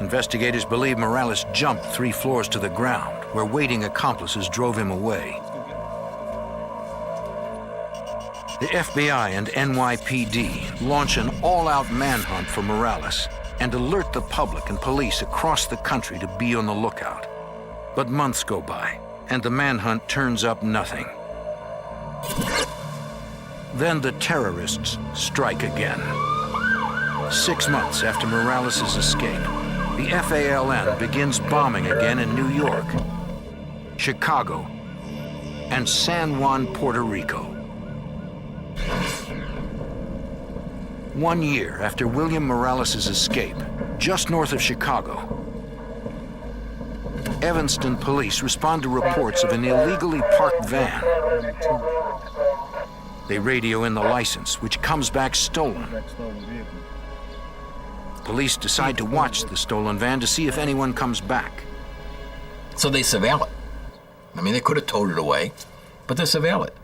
Speaker 1: Investigators believe Morales jumped 3 floors to the ground, where waiting accomplices drove him away. The FBI and NYPD launch an all-out manhunt for Morales and alert the public and police across the country to be on the lookout. But months go by, and the manhunt turns up nothing. Then the terrorists strike again. 6 months after Morales' escape, the FALN begins bombing again in New York, Chicago, and San Juan, Puerto Rico. 1 year after William Morales' escape, just north of Chicago, Evanston police respond to reports of an illegally parked van. They radio in the license, which comes back stolen. Police decide to watch the stolen van to see if anyone comes back.
Speaker 17: So they surveil it. I mean, they could have towed it away, but they surveil it.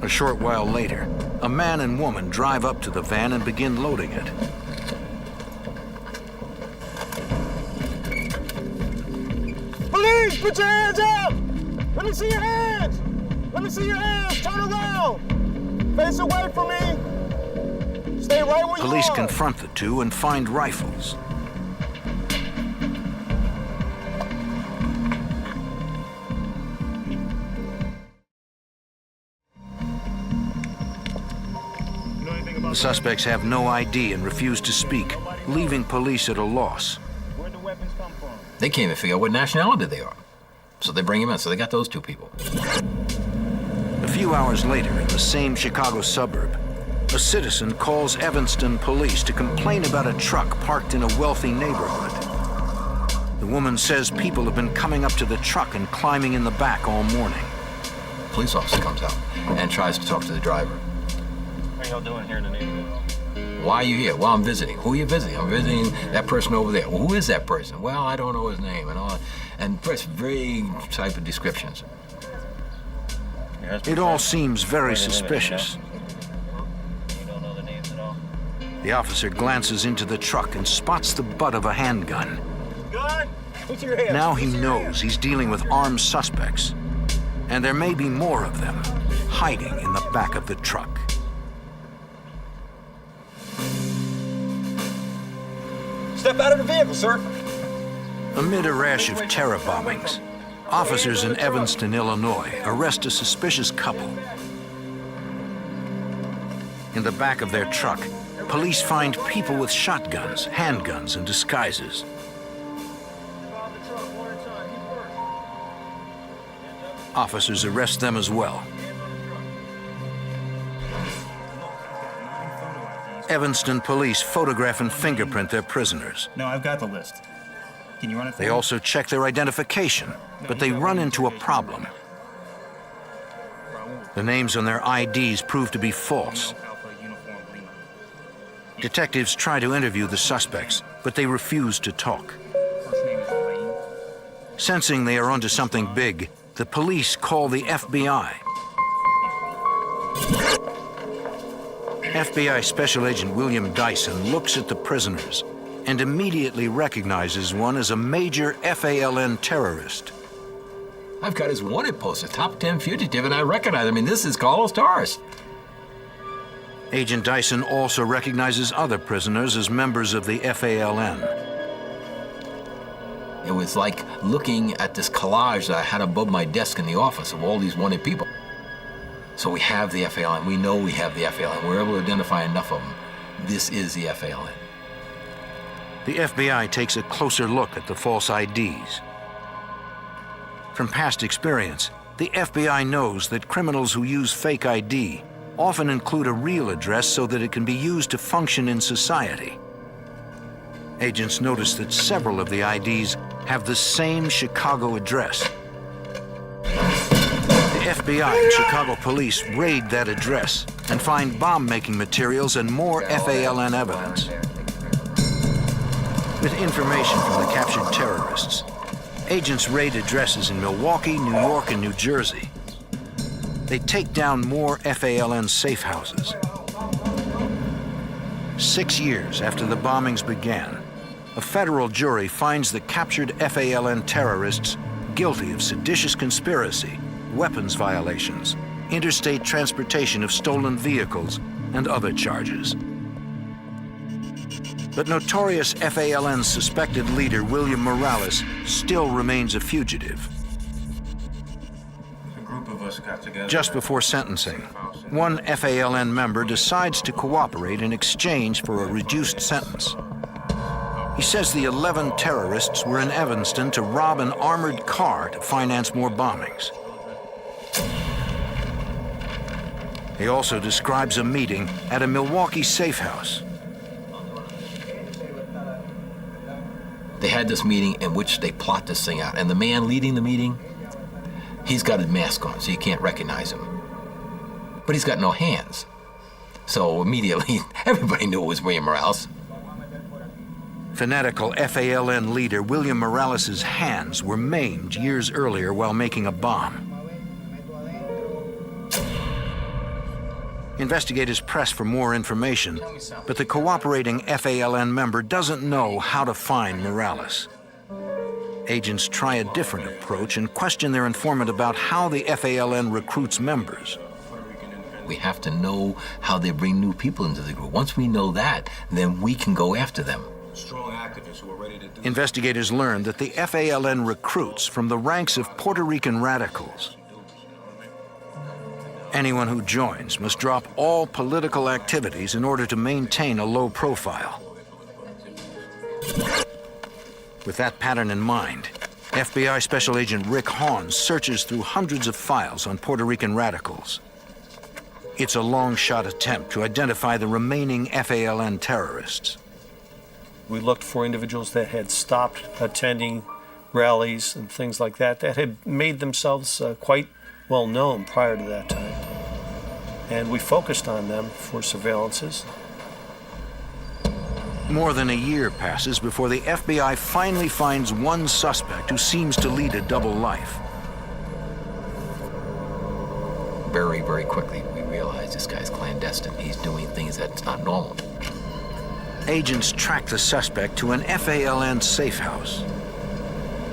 Speaker 1: A short while later, a man and woman drive up to the van and begin loading it.
Speaker 8: Police, put your hands up! Let me see your hands! Let me see your hands! Turn around! Face away from me! Stay right where you are!
Speaker 1: Police confront the two and find rifles. The suspects have no ID and refuse to speak, leaving police at a loss.
Speaker 8: Where'd the weapons come from?
Speaker 17: They can't even figure out what nationality they are. So they bring him in. So they got those two people.
Speaker 1: A few hours later, in the same Chicago suburb, a citizen calls Evanston police to complain about a truck parked in a wealthy neighborhood. The woman says people have been coming up to the truck and climbing in the back all morning.
Speaker 17: A police officer comes out and tries to talk to the driver.
Speaker 18: What are y'all doing here in the neighborhood?
Speaker 17: Why are you here? Well, I'm visiting. Who are you visiting? I'm visiting that person over there. Well, who is that person? Well, I don't know his name and all. And vague type of descriptions.
Speaker 1: It all seems very suspicious.
Speaker 18: You don't know the names at all?
Speaker 1: The officer glances into the truck and spots the butt of a handgun.
Speaker 8: Gun? Put your hands.
Speaker 1: Now he knows he's dealing with armed suspects, and there may be more of them hiding in the back of the truck.
Speaker 8: Step out of the vehicle, sir.
Speaker 1: Amid a rash of terror bombings, officers in Evanston, Illinois, arrest a suspicious couple. In the back of their truck, police find people with shotguns, handguns, and disguises. Officers arrest them as well. Evanston police photograph and fingerprint their prisoners.
Speaker 20: No, I've got the list. Can you run it for
Speaker 1: They
Speaker 20: me?
Speaker 1: also check their identification, but they run into a problem. The names on their IDs prove to be false. Detectives try to interview the suspects, but they refuse to talk. Sensing they are onto something big, the police call the FBI. FBI Special Agent William Dyson looks at the prisoners and immediately recognizes one as a major FALN terrorist.
Speaker 17: I've got his wanted poster, top 10 fugitive, and I recognize him. I mean, this is Carlos Torres.
Speaker 1: Agent Dyson also recognizes other prisoners as members of the FALN.
Speaker 17: It was like looking at this collage that I had above my desk in the office of all these wanted people. So we have the FALN. We know we have the FALN. We're able to identify enough of them. This is the FALN.
Speaker 1: The FBI takes a closer look at the false IDs. From past experience, the FBI knows that criminals who use fake ID often include a real address so that it can be used to function in society. Agents notice that several of the IDs have the same Chicago address. The FBI and Chicago police raid that address and find bomb-making materials and more FALN evidence. With information from the captured terrorists, agents raid addresses in Milwaukee, New York, and New Jersey. They take down more FALN safe houses. 6 years after the bombings began, a federal jury finds the captured FALN terrorists guilty of seditious conspiracy, weapons violations, interstate transportation of stolen vehicles, and other charges. But notorious FALN suspected leader William Morales still remains a fugitive.
Speaker 20: A group of us
Speaker 1: Just before sentencing, one FALN member decides to cooperate in exchange for a reduced sentence. He says the 11 terrorists were in Evanston to rob an armored car to finance more bombings. He also describes a meeting at a Milwaukee safe house.
Speaker 17: They had this meeting in which they plot this thing out, and the man leading the meeting, he's got a mask on, so you can't recognize him. But he's got no hands. So immediately, everybody knew it was William Morales.
Speaker 1: Fanatical FALN leader William Morales' hands were maimed years earlier while making a bomb. Investigators press for more information, but the cooperating FALN member doesn't know how to find Morales. Agents try a different approach and question their informant about how the FALN recruits members.
Speaker 17: We have to know how they bring new people into the group. Once we know that, then we can go after them.
Speaker 4: Strong activists who are ready to do.
Speaker 1: Investigators learn that the FALN recruits from the ranks of Puerto Rican radicals. Anyone who joins must drop all political activities in order to maintain a low profile. With that pattern in mind, FBI Special Agent Rick Hahn searches through hundreds of files on Puerto Rican radicals. It's a long-shot attempt to identify the remaining FALN terrorists.
Speaker 16: We looked for individuals that had stopped attending rallies and things like that, that had made themselves quite well known prior to that time. And we focused on them for surveillances.
Speaker 1: More than a year passes before the FBI finally finds one suspect who seems to lead a double life.
Speaker 17: Very, very quickly, we realize this guy's clandestine. He's doing things that's not normal.
Speaker 1: Agents track the suspect to an FALN safe house.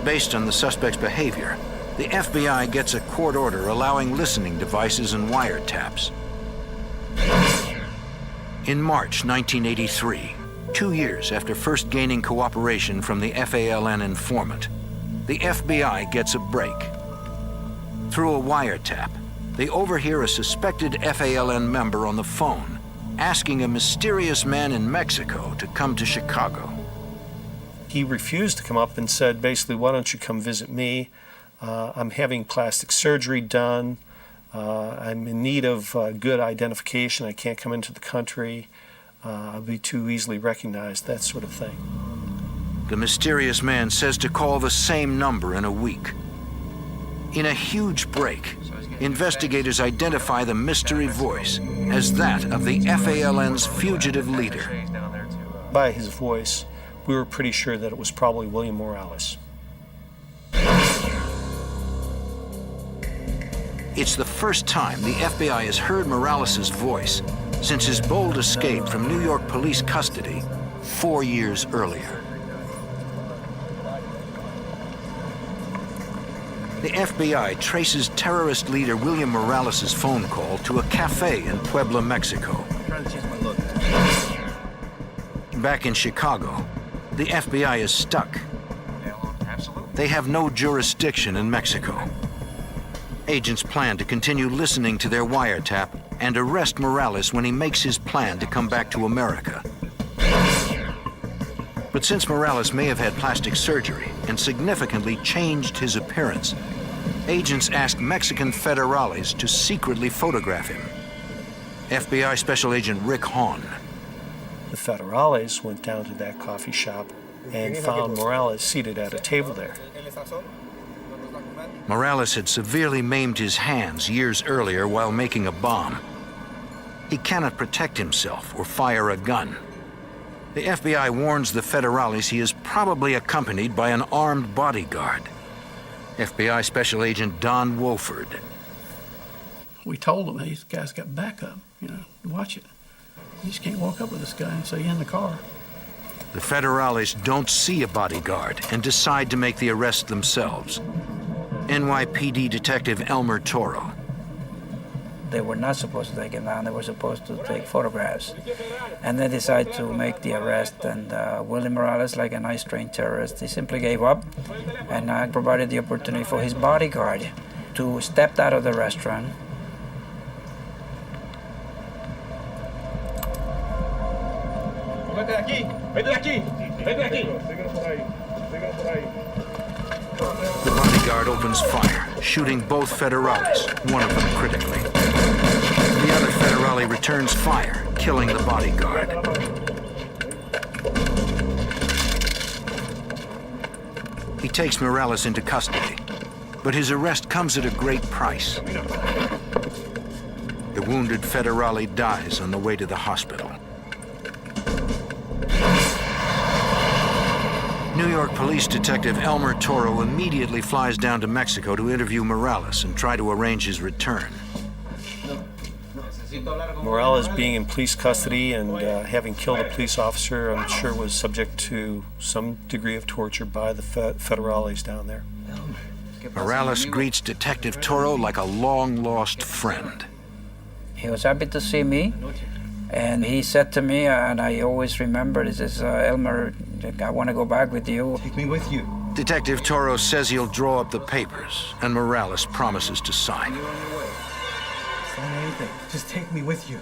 Speaker 1: Based on the suspect's behavior, the FBI gets a court order allowing listening devices and wiretaps. In March 1983, 2 years after first gaining cooperation from the FALN informant, the FBI gets a break. Through a wiretap, they overhear a suspected FALN member on the phone asking a mysterious man in Mexico to come to Chicago.
Speaker 16: He refused to come up and said, basically, why don't you come visit me? I'm having plastic surgery done. I'm in need of good identification. I can't come into the country. I'll be too easily recognized, that sort of thing.
Speaker 1: The mysterious man says to call the same number in a week. In a huge break, investigators identify the mystery voice as that of the FALN's fugitive leader.
Speaker 16: By his voice, we were pretty sure that it was probably William Morales.
Speaker 1: It's the first time the FBI has heard Morales' voice since his bold escape from New York police custody 4 years earlier. The FBI traces terrorist leader William Morales' phone call to a cafe in Puebla, Mexico. Back in Chicago, the FBI is stuck. They have no jurisdiction in Mexico. Agents plan to continue listening to their wiretap and arrest Morales when he makes his plan to come back to America. But since Morales may have had plastic surgery and significantly changed his appearance, agents ask Mexican federales to secretly photograph him. FBI Special Agent Rick Hahn.
Speaker 16: The federales went down to that coffee shop and found Morales seated at a table there.
Speaker 1: Morales had severely maimed his hands years earlier while making a bomb. He cannot protect himself or fire a gun. The FBI warns the federales he is probably accompanied by an armed bodyguard. FBI Special Agent Don Wolford.
Speaker 15: We told him, hey, this guy's got backup, watch it. You just can't walk up with this guy and say, in the car.
Speaker 1: The federales don't see a bodyguard and decide to make the arrest themselves. NYPD Detective Elmer Toro.
Speaker 14: They were not supposed to take him down. They were supposed to take photographs. And they decided to make the arrest. And William Morales, like a nice trained terrorist, he simply gave up. And I provided the opportunity for his bodyguard to step out of the restaurant.
Speaker 1: The bodyguard opens fire, shooting both federales, one of them critically. The other federale returns fire, killing the bodyguard. He takes Morales into custody, but his arrest comes at a great price. The wounded federale dies on the way to the hospital. New York Police Detective Elmer Toro immediately flies down to Mexico to interview Morales and try to arrange his return.
Speaker 16: Morales being in police custody and having killed a police officer, I'm sure was subject to some degree of torture by the federales down there.
Speaker 1: Morales greets Detective Toro like a long-lost friend.
Speaker 14: He was happy to see me, and he said to me, and I always remember, he says, Elmer, I want to go back with you.
Speaker 20: Take me with you.
Speaker 1: Detective Toro says he'll draw up the papers, and Morales promises to sign.
Speaker 20: Sign anything. Just take me with you.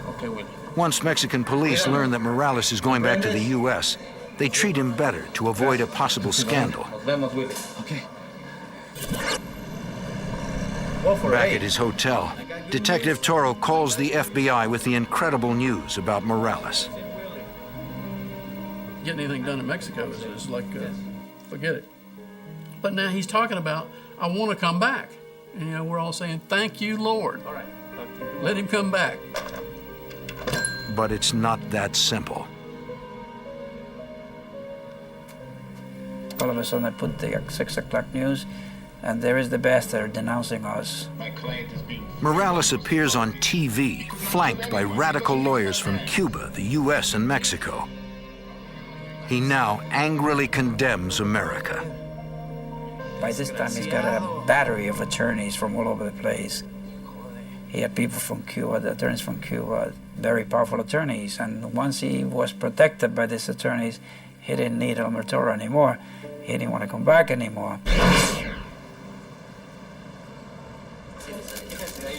Speaker 20: Okay, Willie.
Speaker 1: Once Mexican police learn that Morales is going back to the U.S., they treat him better to avoid a possible scandal.
Speaker 20: Okay.
Speaker 1: Back at his hotel, Detective Toro calls the FBI with the incredible news about Morales.
Speaker 15: Getting anything done in Mexico is like, forget it. But now he's talking about, I want to come back. And, you know, we're all saying, thank you, Lord. All right. Let him come back.
Speaker 1: But it's not that simple.
Speaker 14: All of a sudden I put the 6 o'clock news, and there is the bastard denouncing us.
Speaker 1: Morales appears on TV, flanked by radical lawyers from Cuba, the U.S., and Mexico. He now angrily condemns America.
Speaker 14: By this time, he's got a battery of attorneys from all over the place. He had people from Cuba, the attorneys from Cuba, very powerful attorneys. And once he was protected by these attorneys, he didn't need Elmer Toro anymore. He didn't want to come back anymore.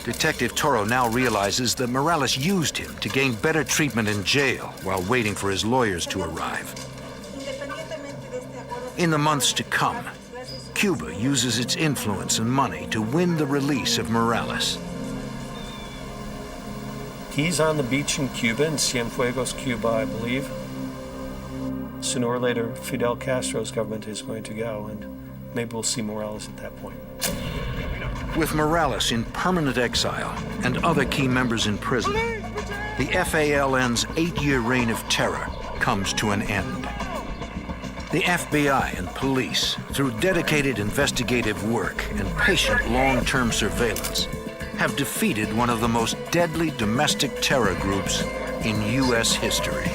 Speaker 1: Detective Toro now realizes that Morales used him to gain better treatment in jail while waiting for his lawyers to arrive. In the months to come, Cuba uses its influence and money to win the release of Morales.
Speaker 16: He's on the beach in Cuba, in Cienfuegos, Cuba, I believe. Sooner or later, Fidel Castro's government is going to go, and maybe we'll see Morales at that point.
Speaker 1: With Morales in permanent exile and other key members in prison, the FALN's 8-year reign of terror comes to an end. The FBI and police, through dedicated investigative work and patient long-term surveillance, have defeated one of the most deadly domestic terror groups in U.S. history.